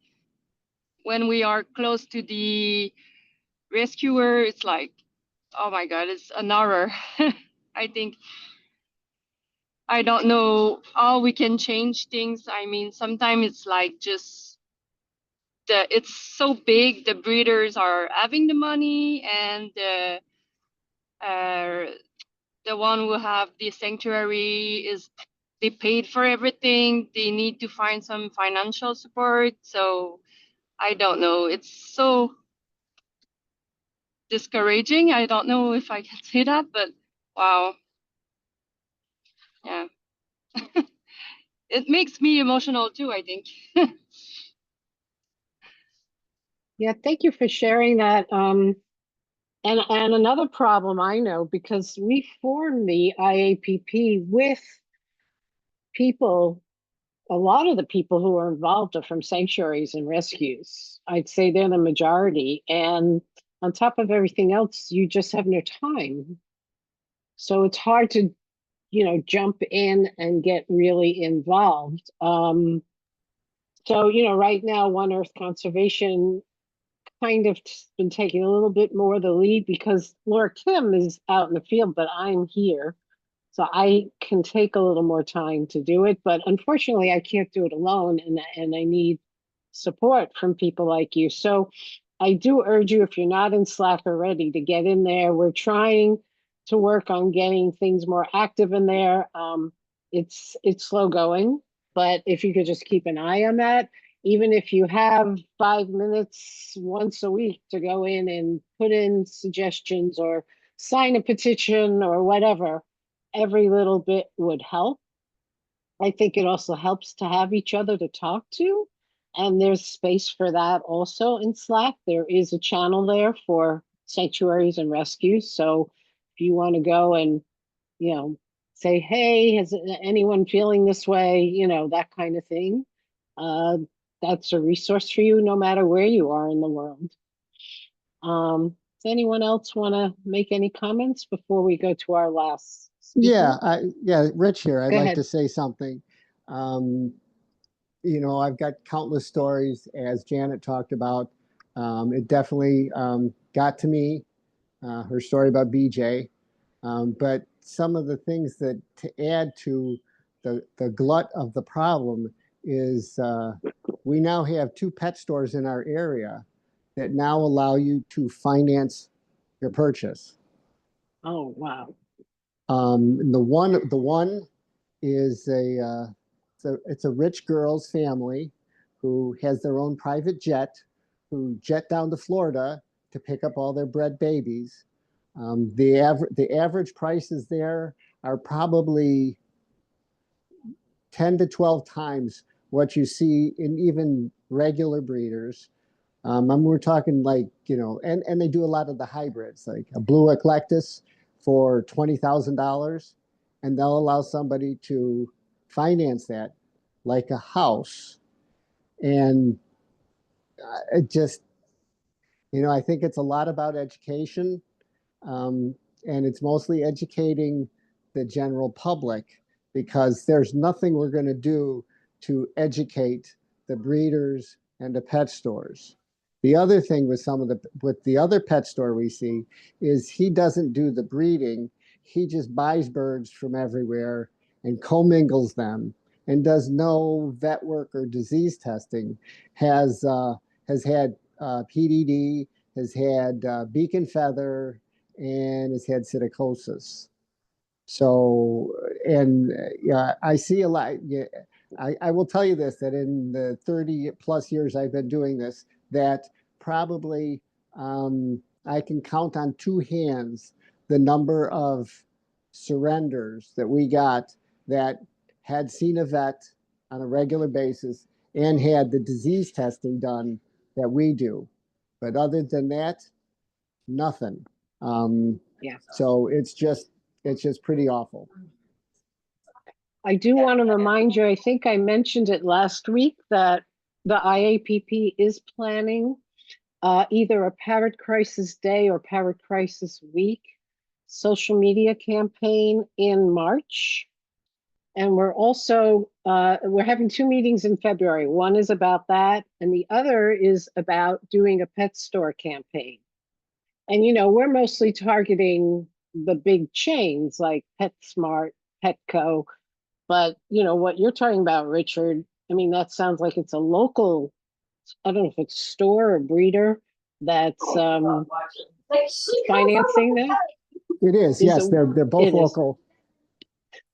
when we are close to the rescuer, it's like, oh my God, it's an horror. I think I don't know how we can change things. I mean, sometimes it's like just it's so big. The breeders are having the money, and the one who have the sanctuary is they paid for everything. They need to find some financial support. So I don't know. It's so discouraging. I don't know if I can say that, but wow, yeah, it makes me emotional too, I think. Yeah, thank you for sharing that. And another problem I know, because we formed the IAPP with people, a lot of the people who are involved are from sanctuaries and rescues. I'd say they're the majority. And on top of everything else, you just have no time. So it's hard to, jump in and get really involved. So, right now, One Earth Conservation kind of been taking a little bit more of the lead because Laura Kim is out in the field, but I'm here. So I can take a little more time to do it. But unfortunately, I can't do it alone, and I need support from people like you. So I do urge you, if you're not in Slack already, to get in there. We're trying to work on getting things more active in there. It's slow going, but if you could just keep an eye on that, even if you have 5 minutes once a week to go in and put in suggestions or sign a petition or whatever, every little bit would help. I think it also helps to have each other to talk to. And there's space for that also in Slack. There is a channel there for sanctuaries and rescues. So if you want to go and, say, hey, has anyone feeling this way? That kind of thing. That's a resource for you no matter where you are in the world. Does anyone else want to make any comments before we go to our last speaker? Yeah, Rich here. I'd Go like ahead. to say something. I've got countless stories, as Janet talked about. It definitely got to me, her story about BJ. But some of the things that to add to the glut of the problem is we now have 2 pet stores in our area that now allow you to finance your purchase. Oh, wow. The one is it's a rich girl's family who has their own private jet, who jet down to Florida to pick up all their bred babies. The average prices there are probably 10 to 12 times what you see in even regular breeders. We're talking like, and they do a lot of the hybrids, like a blue eclectus for $20,000, and they'll allow somebody to finance that like a house. And it just, I think it's a lot about education, and it's mostly educating the general public, because there's nothing we're going to do to educate the breeders and the pet stores. The other thing with the other pet store we see is he doesn't do the breeding. He just buys birds from everywhere and commingles them and does no vet work or disease testing. Has had PDD, has had beak and feather, and has had psittacosis. So, and yeah, I see a lot. Yeah, I will tell you this, that in the 30 plus years I've been doing this, that probably I can count on two hands the number of surrenders that we got that had seen a vet on a regular basis and had the disease testing done that we do. But other than that, nothing. Yeah. So it's just pretty awful. I do want to remind you, I think I mentioned it last week, that the IAPP is planning either a Parrot Crisis Day or Parrot Crisis Week social media campaign in March. And we're also, we're having two meetings in February. One is about that, and the other is about doing a pet store campaign. And, you know, we're mostly targeting the big chains like PetSmart, Petco. But, you know, what you're talking about, Richard, I mean, that sounds like it's a local, I don't know if it's store or breeder that's financing that. It is, yes, they're both local.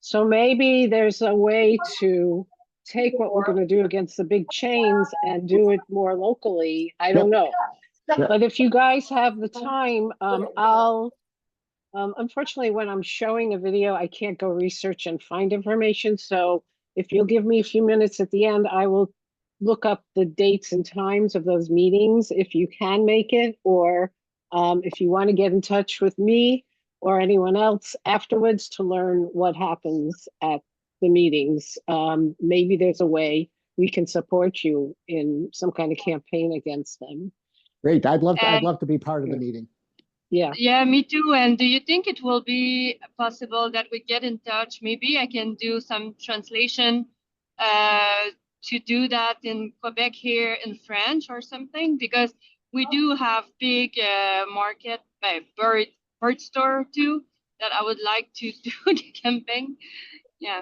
So maybe there's a way to take what we're going to do against the big chains and do it more locally. I don't know. But if you guys have the time, I'll, unfortunately, when I'm showing a video, I can't go research and find information. So if you'll give me a few minutes at the end, I will look up the dates and times of those meetings if you can make it, or if you want to get in touch with me or anyone else afterwards to learn what happens at the meetings. Maybe there's a way we can support you in some kind of campaign against them. Great. I'd love to be part of the meeting. Yeah. Yeah, me too. And do you think it will be possible that we get in touch? Maybe I can do some translation to do that in Quebec here in French or something, because we do have big market bird store too that I would like to do the campaign. Yeah.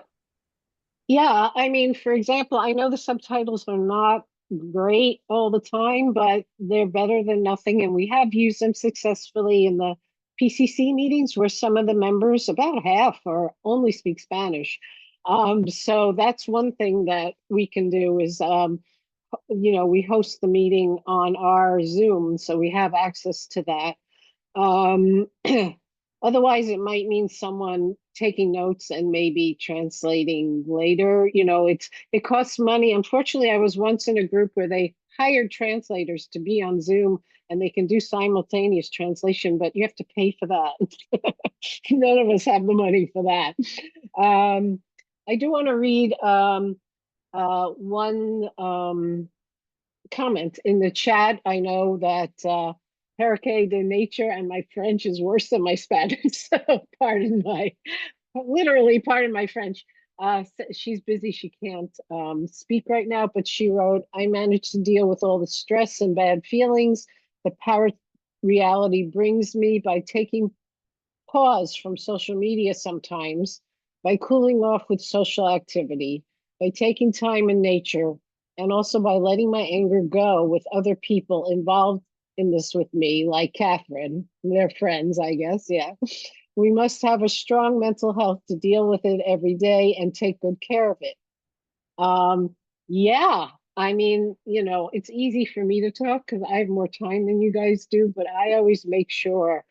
Yeah, I mean, for example, I know the subtitles are not great all the time, but they're better than nothing. And we have used them successfully in the PCC meetings where some of the members, about half, or only speak Spanish. So that's one thing that we can do is, you know, we host the meeting on our Zoom, so we have access to that. Otherwise, it might mean someone taking notes and maybe translating later. You know, it costs money. Unfortunately, I was once in a group where they hired translators to be on Zoom and they can do simultaneous translation, but you have to pay for that. None of us have the money for that. I do want to read one comment in the chat. I know that Parquet de Nature and my French is worse than my Spanish, so pardon my French. She's busy, she can't speak right now, but she wrote, I managed to deal with all the stress and bad feelings the parrot reality brings me by taking pause from social media sometimes, by cooling off with social activity, by taking time in nature, and also by letting my anger go with other people involved in this with me, like Catherine. They're friends, I guess, yeah. We must have a strong mental health to deal with it every day and take good care of it. Yeah, I mean, you know, it's easy for me to talk because I have more time than you guys do, but I always make sure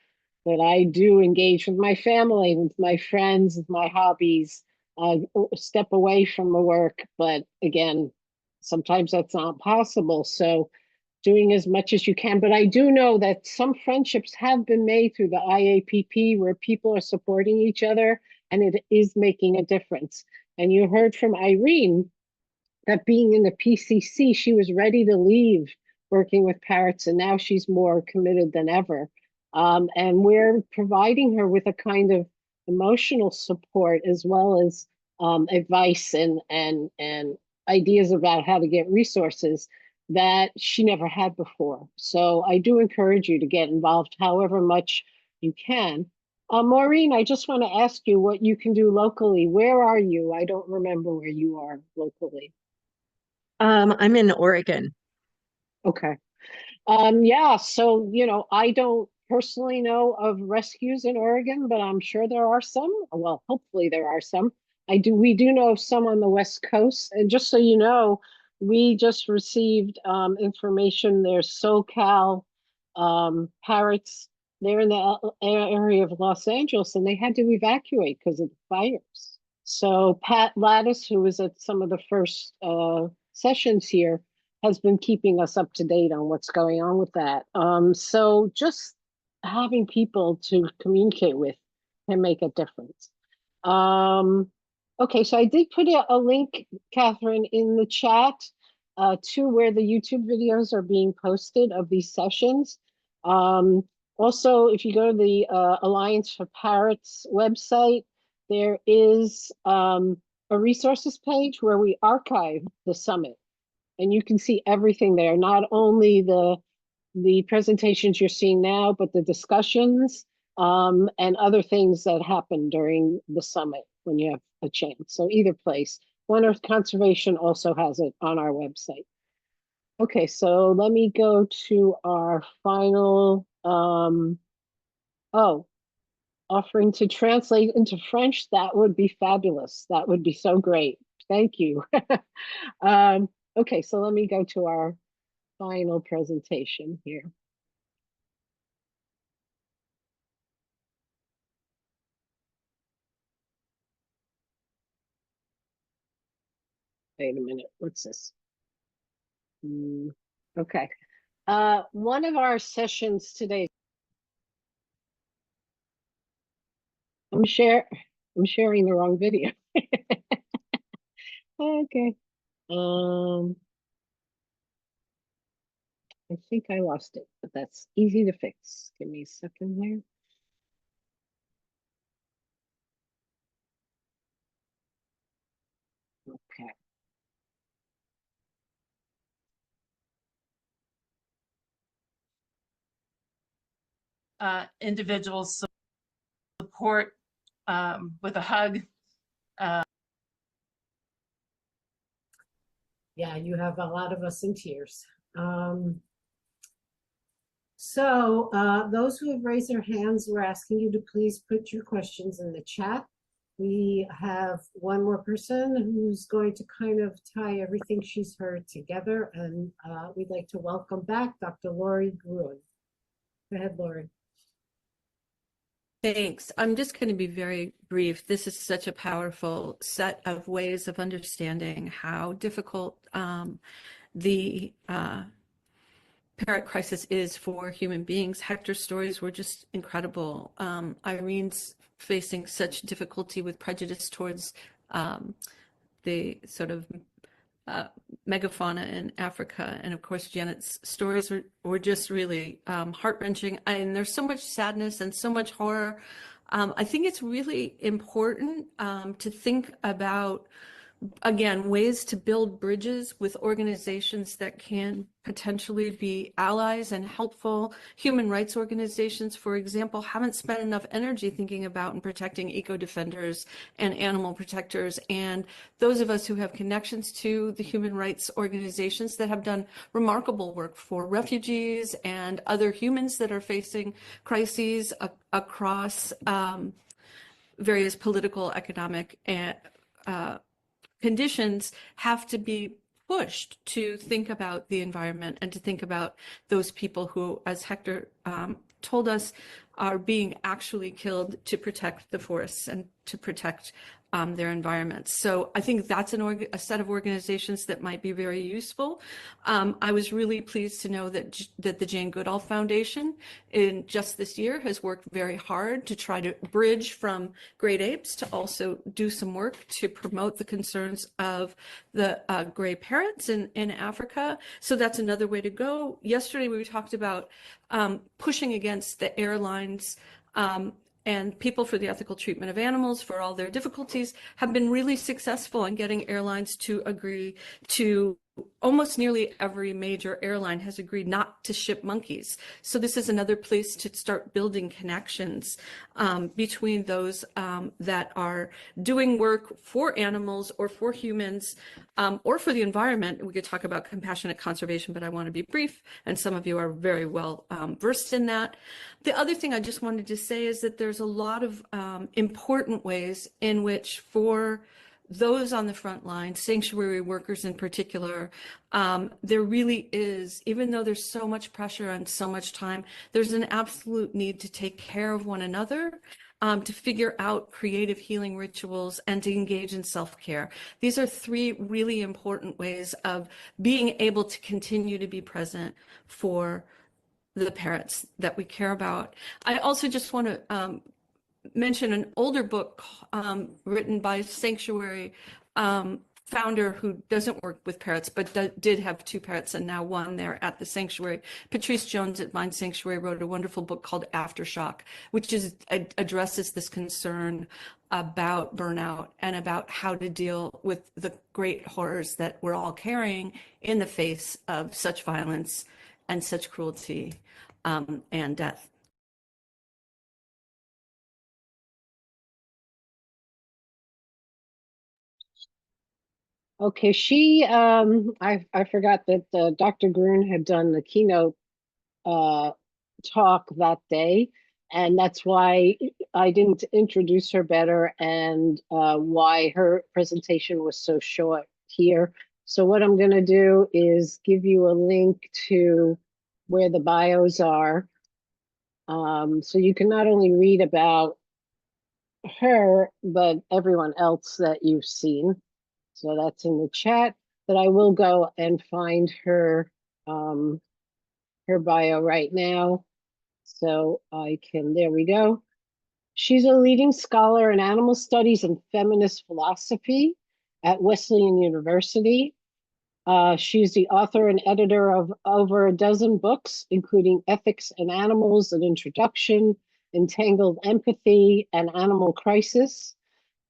that I do engage with my family, with my friends, with my hobbies, step away from the work. But again, sometimes that's not possible. So doing as much as you can. But I do know that some friendships have been made through the IAPP where people are supporting each other, and it is making a difference. And you heard from Irene that being in the PCC, she was ready to leave working with parrots, and now she's more committed than ever. And we're providing her with a kind of emotional support as well as advice and ideas about how to get resources that she never had before. So I do encourage you to get involved however much you can. Maureen, I just want to ask you what you can do locally. Where are you? I don't remember where you are locally. I'm in Oregon. Okay. Yeah, so, you know, I don't personally know of rescues in Oregon, but I'm sure there are some. Well, hopefully there are some. We do know of some on the West Coast. And just so you know, we just received information. There's SoCal parrots. They're in the area of Los Angeles, and they had to evacuate because of the fires. So Pat Lattice, who was at some of the first sessions here, has been keeping us up to date on what's going on with that. So just having people to communicate with can make a difference. Okay, so I did put a link, Catherine, in the chat to where the YouTube videos are being posted of these sessions. Also, if you go to the Alliance for Parrots website, there is a resources page where we archive the summit. And you can see everything there, not only the presentations you're seeing now, but the discussions and other things that happened during the summit when you have a chance. So either place. One Earth Conservation also has it on our website. Okay, so let me go to our final, offering to translate into French. That would be fabulous. That would be so great. Thank you. Okay, so let me go to our final presentation here. Wait a minute, what's this? Okay. One of our sessions today. I'm sharing the wrong video. Okay. I think I lost it, but that's easy to fix. Give me a second there. Okay. Individuals support with a hug. Yeah, you have a lot of us in tears. So those who have raised their hands, we're asking you to please put your questions in the chat. We have one more person who's going to kind of tie everything she's heard together, and we'd like to welcome back Dr. Lori Gruen. Go ahead, Lori. Thanks. I'm just going to be very brief. This is such a powerful set of ways of understanding how difficult the parrot crisis is for human beings. Hector's stories were just incredible. Irene's facing such difficulty with prejudice towards the sort of megafauna in Africa. And of course, Janet's stories were just really heart-wrenching. And there's so much sadness and so much horror. I think it's really important to think about, again, ways to build bridges with organizations that can potentially be allies and helpful. Human rights organizations, for example, haven't spent enough energy thinking about and protecting eco-defenders and animal protectors. And those of us who have connections to the human rights organizations that have done remarkable work for refugees and other humans that are facing crises across various political, economic, and conditions have to be pushed to think about the environment and to think about those people who, as Hector told us, are being actually killed to protect the forests and to protect their environments. So I think that's a set of organizations that might be very useful. I was really pleased to know that the Jane Goodall Foundation in just this year has worked very hard to try to bridge from great apes to also do some work to promote the concerns of the gray parrots in Africa. So that's another way to go. Yesterday we talked about pushing against the airlines and People for the Ethical Treatment of Animals, for all their difficulties, have been really successful in getting airlines to agree to almost nearly every major airline has agreed not to ship monkeys. So this is another place to start building connections between those that are doing work for animals or for humans or for the environment. We could talk about compassionate conservation, but I want to be brief, and some of you are very well versed in that. The other thing I just wanted to say is that there's a lot of important ways in which, for those on the front line, sanctuary workers in particular, there really is, even though there's so much pressure and so much time, there's an absolute need to take care of one another, to figure out creative healing rituals, and to engage in self-care. These are three really important ways of being able to continue to be present for the parrots that we care about. I also just want to mention an older book written by a sanctuary founder who doesn't work with parrots, but did have 2 parrots and now 1 there at the sanctuary. Patrice Jones at Mind Sanctuary wrote a wonderful book called Aftershock, which addresses this concern about burnout and about how to deal with the great horrors that we're all carrying in the face of such violence and such cruelty and death. Okay, I forgot that Dr. Gruen had done the keynote talk that day, and that's why I didn't introduce her better, and why her presentation was so short here. So what I'm going to do is give you a link to where the bios are, so you can not only read about her, but everyone else that you've seen. So that's in the chat, but I will go and find her her bio right now. So I can, there we go. She's a leading scholar in animal studies and feminist philosophy at Wesleyan University. She's the author and editor of over a dozen books, including Ethics and Animals, An Introduction, Entangled Empathy, and Animal Crisis.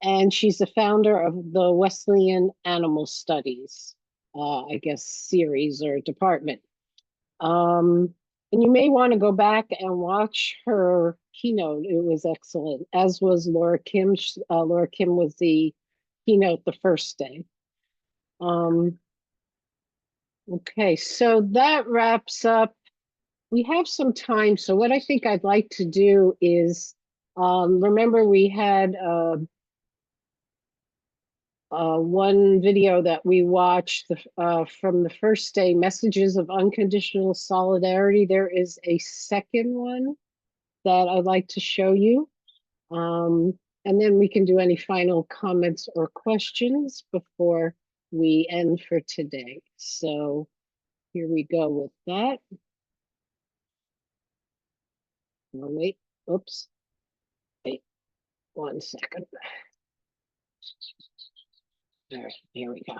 And she's the founder of the Wesleyan Animal Studies, I guess, series or department. And you may want to go back and watch her keynote. It was excellent, as was Laura Kim. Laura Kim was the keynote the first day. Okay, so that wraps up. We have some time. So what I think I'd like to do is, remember we had one video that we watched from the first day, Messages of Unconditional Solidarity. There is a second one that I'd like to show you. And then we can do any final comments or questions before we end for today. So here we go with that. Oh, wait, oops. Wait 1 second. All right, here we go.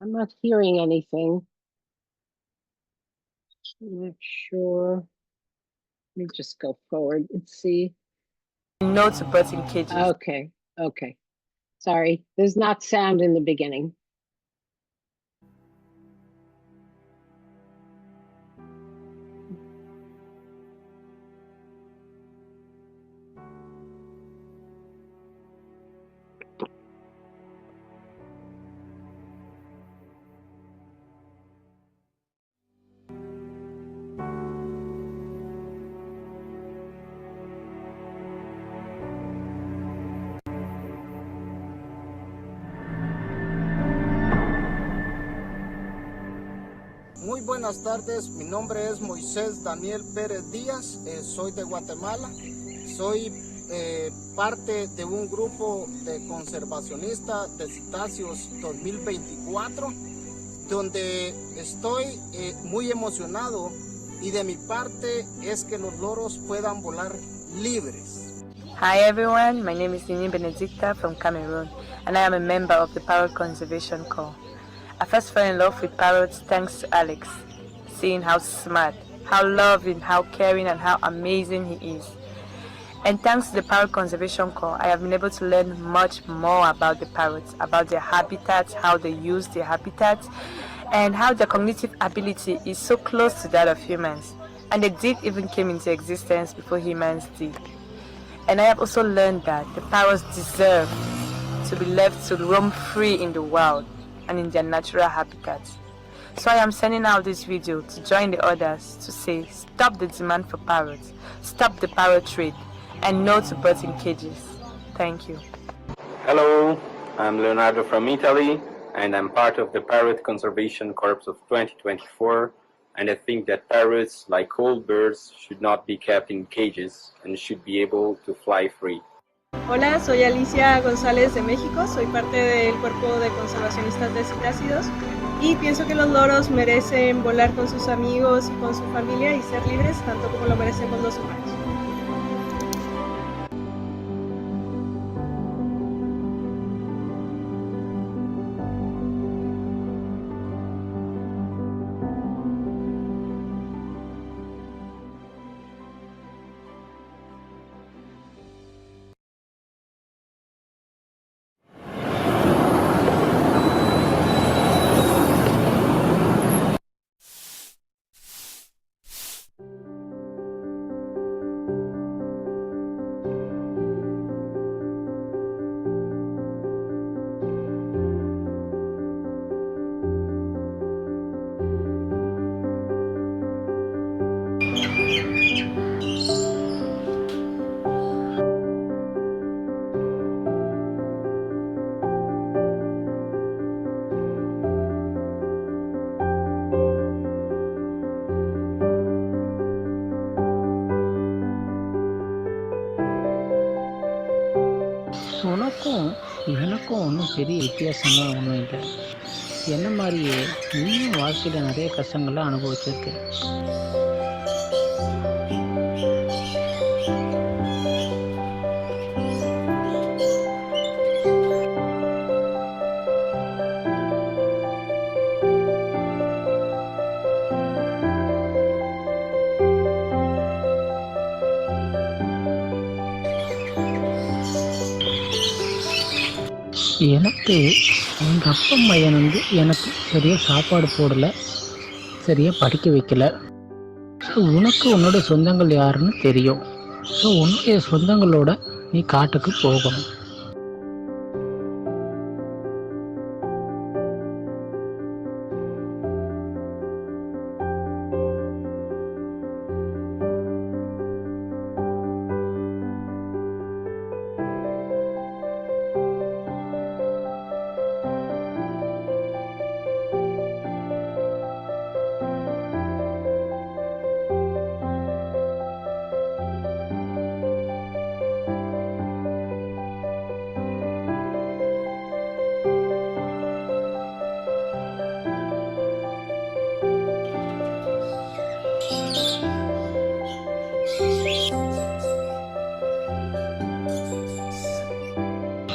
I'm not hearing anything. I'm not sure. Let me just go forward and see. No to birds in cages. Okay, okay. Sorry, there's not sound in the beginning. Muy buenas tardes, mi nombre es Moisés Daniel Pérez Díaz, soy de Guatemala, soy parte de un grupo de conservacionistas de cetáceos 2024, donde estoy muy emocionado y de mi parte es que los loros puedan volar libres. Hi everyone, my name is Nini Benedicta from Cameroon and I am a member of the Parrot Conservation Corps. I first fell in love with parrots thanks to Alex, seeing how smart, how loving, how caring and how amazing he is. And thanks to the Parrot Conservation Corps, I have been able to learn much more about the parrots, about their habitats, how they use their habitats, and how their cognitive ability is so close to that of humans. And they did even came into existence before humans did. And I have also learned that the parrots deserve to be left to roam free in the wild and in their natural habitats. So I am sending out this video to join the others to say stop the demand for parrots, stop the parrot trade, and no to birds in cages. Thank you. Hello, I'm Leonardo from Italy and I'm part of the Parrot Conservation Corps of 2024, and I think that parrots, like all birds, should not be kept in cages and should be able to fly free. Hola, soy Alicia González de México, soy parte del cuerpo de conservacionistas de citácidos y pienso que los loros merecen volar con sus amigos y con su familia y ser libres tanto como lo merecemos los humanos. உனக்கும் எனக்கும் ஒன்றும் பெரிய வித்தியாசம்லாம் ஒன்றும் இல்லை. என்ன மாதிரியே நீயும் வாழ்க்கையில் நிறைய கஷ்டங்கள்லாம் அனுபவிச்சிருக்க. எனக்கு எங்கள் அப்பா பையன் எனக்கு சரியாக சாப்பாடு போடலை, சரியாக படிக்க வைக்கல. ஸோ உனக்கு உன்னோட சொந்தங்கள் யாருன்னு தெரியும். ஸோ உன்னுடைய சொந்தங்களோட நீ காட்டுக்கு போகணும்.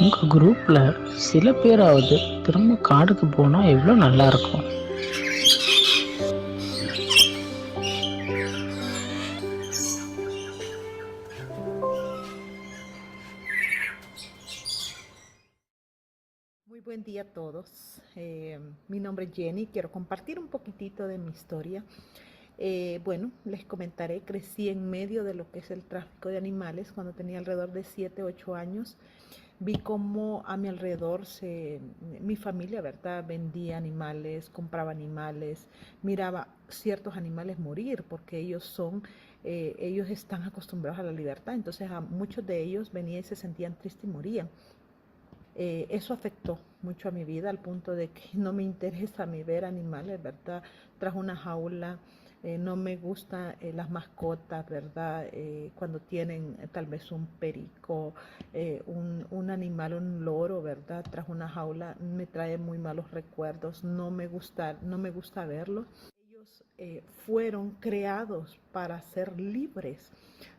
உங்கள் குரூப்பில் சில பேராவது திரும்ப காடுக்கு போனால் எவ்வளோ நல்லாயிருக்கும். Muy buen día a todos. Mi nombre es Jenny. Quiero compartir un poquitito de mi historia. Bueno, les comentaré, crecí en medio de lo que es el tráfico de animales cuando tenía alrededor de 7, 8 años. Vi cómo a mi alrededor mi familia, ¿verdad?, vendía animales, compraba animales, miraba ciertos animales morir porque ellos están acostumbrados a la libertad. Entonces a muchos de ellos venían y se sentían tristes y morían. Eso afectó mucho a mi vida al punto de que no me interesa a mí ver animales, ¿verdad?, tras una jaula. No me gustan las mascotas, ¿verdad? Cuando tienen tal vez un perico, un animal, un loro, ¿verdad?, tras una jaula, me trae muy malos recuerdos. No me gusta verlo. Ellos fueron creados para ser libres,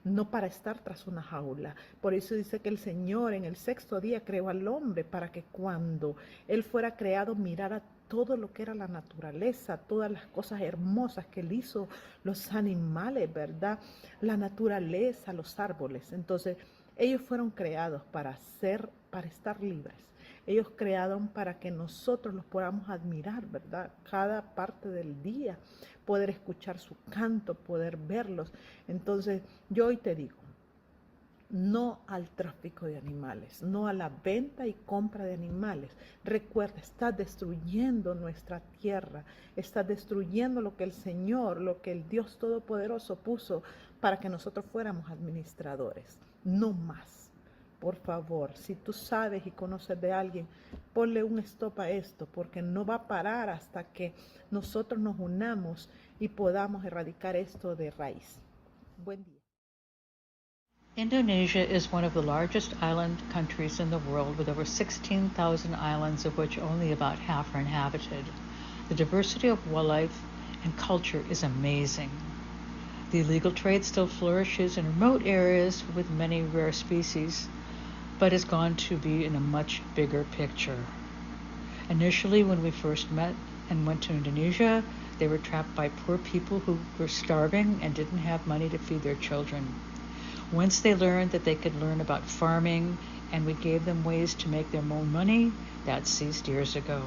no para estar tras una jaula. Por eso dice que el Señor en el sexto día creó al hombre para que cuando él fuera creado mirara todo lo que era la naturaleza, todas las cosas hermosas que él hizo, los animales, ¿verdad? La naturaleza, los árboles. Entonces, ellos fueron creados para estar libres. Ellos crearon para que nosotros los podamos admirar, ¿verdad? Cada parte del día, poder escuchar su canto, poder verlos. Entonces, yo hoy te digo, no al tráfico de animales, no a la venta y compra de animales. Recuerda, estás destruyendo nuestra tierra, estás destruyendo lo que el Señor, lo que el Dios Todopoderoso puso para que nosotros fuéramos administradores. No más. Por favor, si tú sabes y conoces de alguien, ponle un stop a esto, porque no va a parar hasta que nosotros nos unamos y podamos erradicar esto de raíz. Buen día. Indonesia is one of the largest island countries in the world, with over 16,000 islands, of which only about half are inhabited. The diversity of wildlife and culture is amazing. The illegal trade still flourishes in remote areas with many rare species, but has gone to be in a much bigger picture. Initially, when we first met and went to Indonesia, they were trapped by poor people who were starving and didn't have money to feed their children. Once they learned that they could learn about farming and we gave them ways to make their own money, that ceased years ago.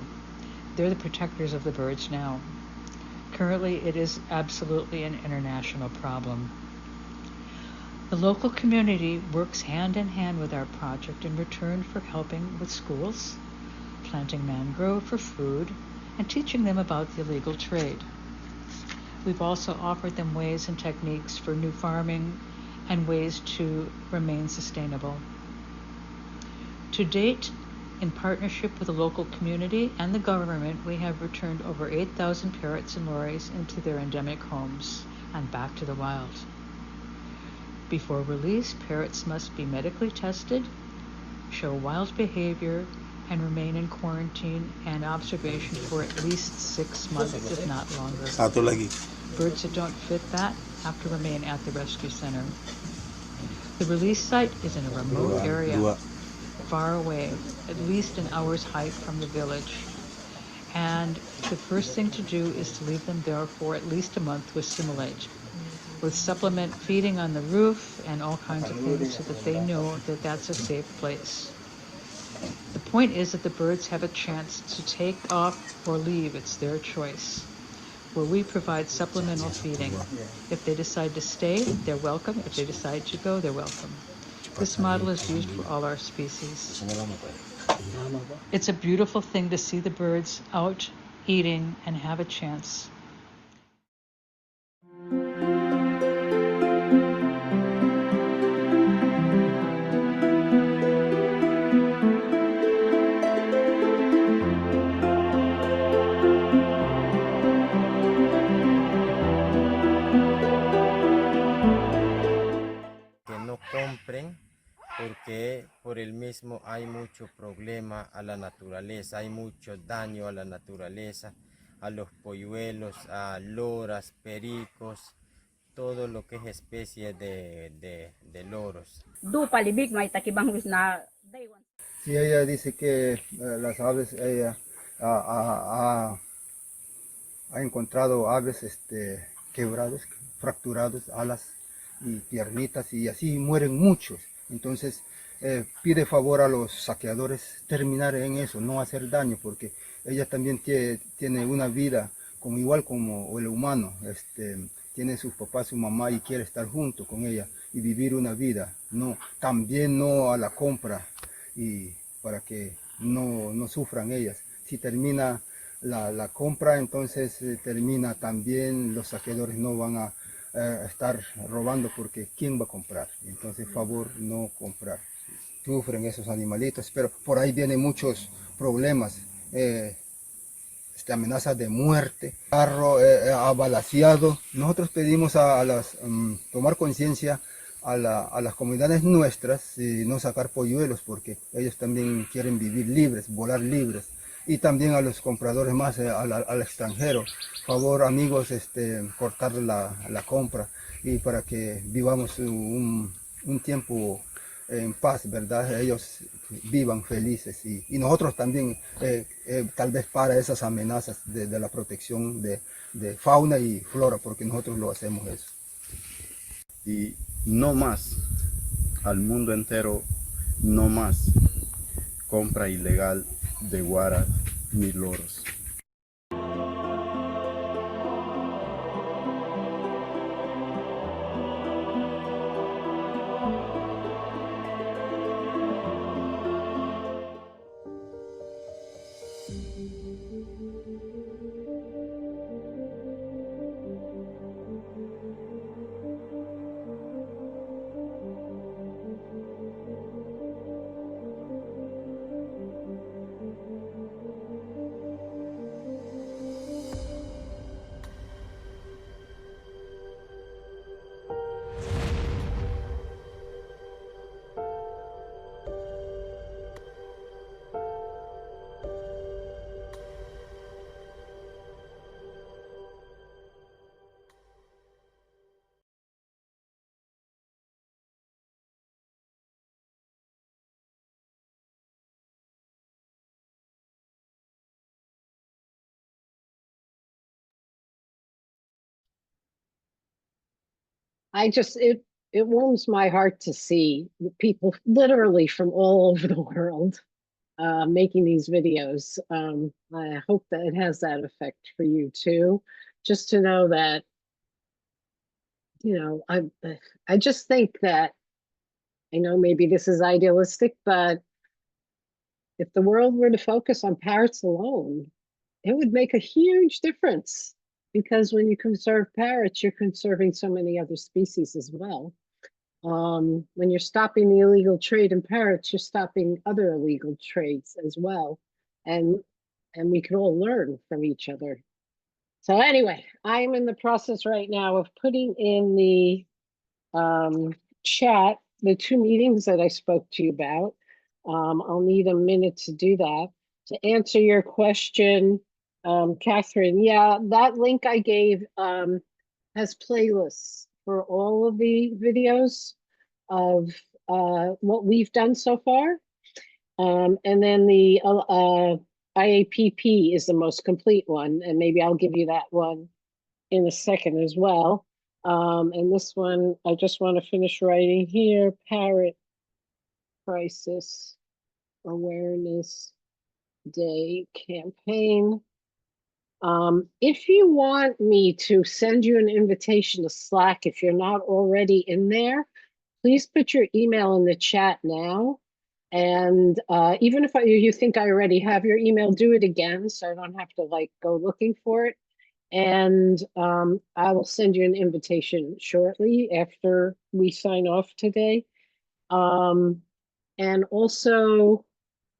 They're the protectors of the birds now. Currently, it is absolutely an international problem. The local community works hand in hand with our project in return for helping with schools, planting mangrove for food, and teaching them about the illegal trade. We've also offered them ways and techniques for new farming and ways to remain sustainable. To date, in partnership with the local community and the government, we have returned over 8,000 parrots and lories into their endemic homes and back to the wild. Before release, parrots must be medically tested, show wild behavior, and remain in quarantine and observation for at least 6 months, if not longer. Birds that don't fit that have to remain at the rescue center. The release site is in a remote area, far away, at least an hour's hike from the village. And the first thing to do is to leave them there for at least a month to assimilate, with supplement feeding on the roof and all kinds of things so that they know that that's a safe place. The point is that the birds have a chance to take off or leave. It's their choice, where we provide supplemental feeding. If they decide to stay, they're welcome. If they decide to go, they're welcome. This model is used for all our species. It's a beautiful thing to see the birds out eating and have a chance. Compren porque por el mismo hay mucho problema a la naturaleza, hay mucho daño a la naturaleza, a los polluelos, a loras, pericos, todo lo que es especie de loros. Sí, ella dice que las aves, ella ha encontrado aves quebradas, fracturadas, alas y piernitas, y así mueren muchos. Entonces pide favor a los saqueadores terminar en eso, no hacer daño, porque ella también tiene una vida como igual como el humano, tiene sus papás, su mamá, y quiere estar junto con ella y vivir una vida. No, también no a la compra, y para que no sufran ellas. Si termina la compra, entonces termina también, los saqueadores no van a estar robando, porque ¿quién va a comprar? Entonces, favor, no comprar. Sufren esos animalitos, pero por ahí vienen muchos problemas, amenazas de muerte, carro abalaciado. Nosotros pedimos tomar conciencia a las comunidades nuestras y no sacar polluelos, porque ellos también quieren vivir libres, volar libres. y también a los compradores más al extranjero. Favor, amigos, cortar la compra y para que vivamos un tiempo en paz, ¿verdad? Ellos vivan felices y nosotros también, tal vez para esas amenazas de la protección de fauna y flora, porque nosotros lo hacemos eso. Y no más, al mundo entero, no más compra ilegal de guaras ni loros. It warms my heart to see the people literally from all over the world making these videos. I hope that it has that effect for you too. Just to know that, you know, I just think that, I know maybe this is idealistic, but if the world were to focus on parrots alone, it would make a huge difference, because when you conserve parrots, you're conserving so many other species as well. When you're stopping the illegal trade in parrots, you're stopping other illegal trades as well. And we can all learn from each other. So anyway, I'm in the process right now of putting in the chat the 2 meetings that I spoke to you about. I'll need a minute to do that. To answer your question, Catherine, yeah, that link I gave has playlists for all of the videos of what we've done so far. And then the IAPP is the most complete one, and maybe I'll give you that one in a second as well. And this one, I just want to finish writing here, Parrot Crisis Awareness Day campaign. If you want me to send you an invitation to Slack, if you're not already in there, please put your email in the chat now. And even if you think I already have your email, do it again so I don't have to like go looking for it. And I will send you an invitation shortly after we sign off today. And also,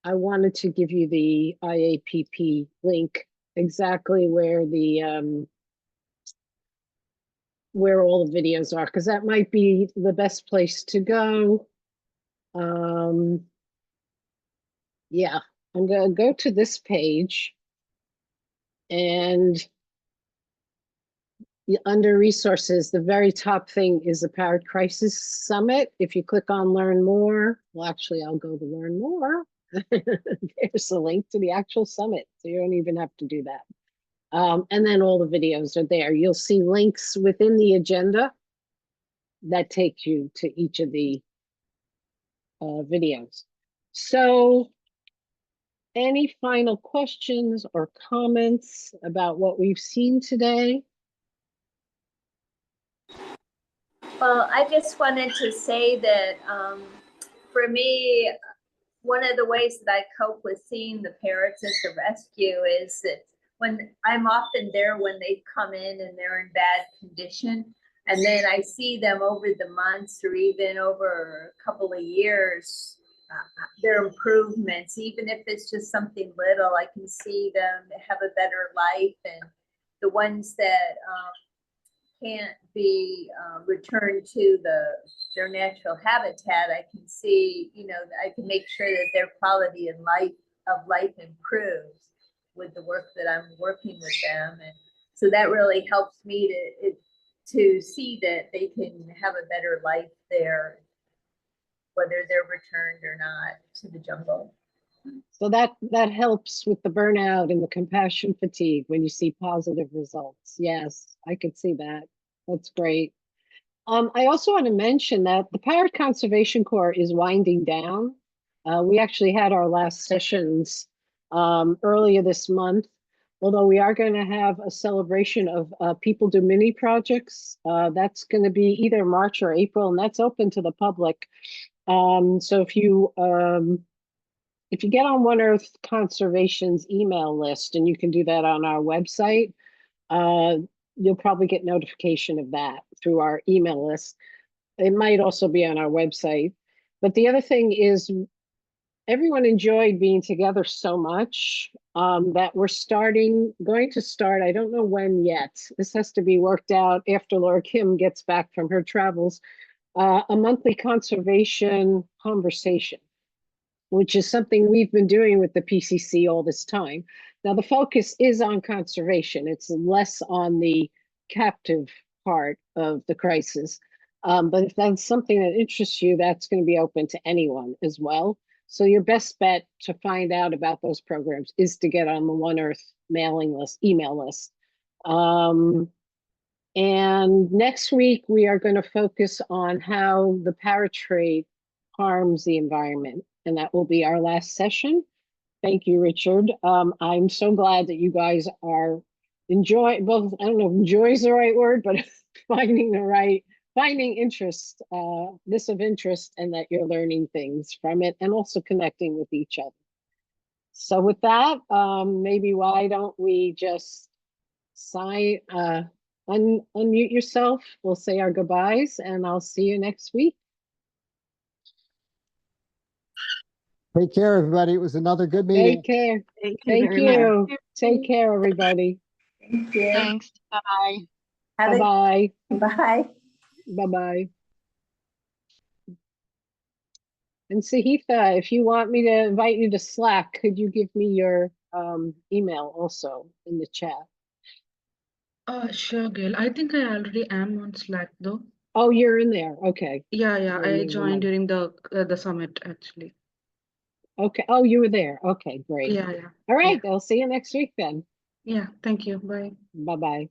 I wanted to give you the IAPP link, exactly where the where all the videos are, because that might be the best place to go. Yeah, I'm gonna go to this page, and under resources, the very top thing is the Parrot Crisis Summit. If you click on learn more, well, actually, I'll go to learn more. There's a link to the actual summit, so you don't even have to do that. And then all the videos are there. You'll see links within the agenda that take you to each of the videos. So, any final questions or comments about what we've seen today? Well, I just wanted to say that for me, one of the ways that I cope with seeing the parrots at the rescue is that when I'm often there when they come in and they're in bad condition, and then I see them over the months or even over a couple of years, their improvements, even if it's just something little, I can see them have a better life. And the ones that can't be returned to their natural habitat, I can see, you know, I can make sure that their quality of life of life improves with the work that I'm working with them. And so that really helps me to see that they can have a better life there, whether they're returned or not to the jungle. So that helps with the burnout and the compassion fatigue when you see positive results. Yes, I could see that. That's great. I also want to mention that the Parrot Conservation Corps is winding down. We actually had our last sessions earlier this month, although we are going to have a celebration of People Do Mini projects. That's going to be either March or April, and that's open to the public. So if you get on One Earth Conservation's email list, and you can do that on our website, you'll probably get notification of that through our email list. It might also be on our website. But the other thing is, everyone enjoyed being together so much that we're going to start, I don't know when yet. This has to be worked out after Laura Kim gets back from her travels, a monthly conservation conversation, which is something we've been doing with the PCC all this time. Now, the focus is on conservation. It's less on the captive part of the crisis. But if that's something that interests you, that's going to be open to anyone as well. So your best bet to find out about those programs is to get on the One Earth mailing list, email list. And next week, we are going to focus on how the parrot trade harms the environment. And that will be our last session. Thank you, Richard. I'm so glad that you guys are enjoying both. I don't know if enjoy is the right word, but finding interest, this of interest, and that you're learning things from it and also connecting with each other. So with that, maybe why don't we just unmute yourself. We'll say our goodbyes, and I'll see you next week. Take care, everybody. It was another good meeting. Take care. Thank you. Take care, everybody. Thank you. Thanks. Bye. Bye-bye. Bye. Bye-bye. And Sahitha, if you want me to invite you to Slack, could you give me your email also in the chat? Sure, Gail. I think I already am on Slack though. Oh, you're in there. Okay. Yeah, I I joined during the summit actually. Okay. Oh, you were there. Okay, great. Yeah. All right. I'll see you next week then. Yeah, thank you. Bye. Bye-bye.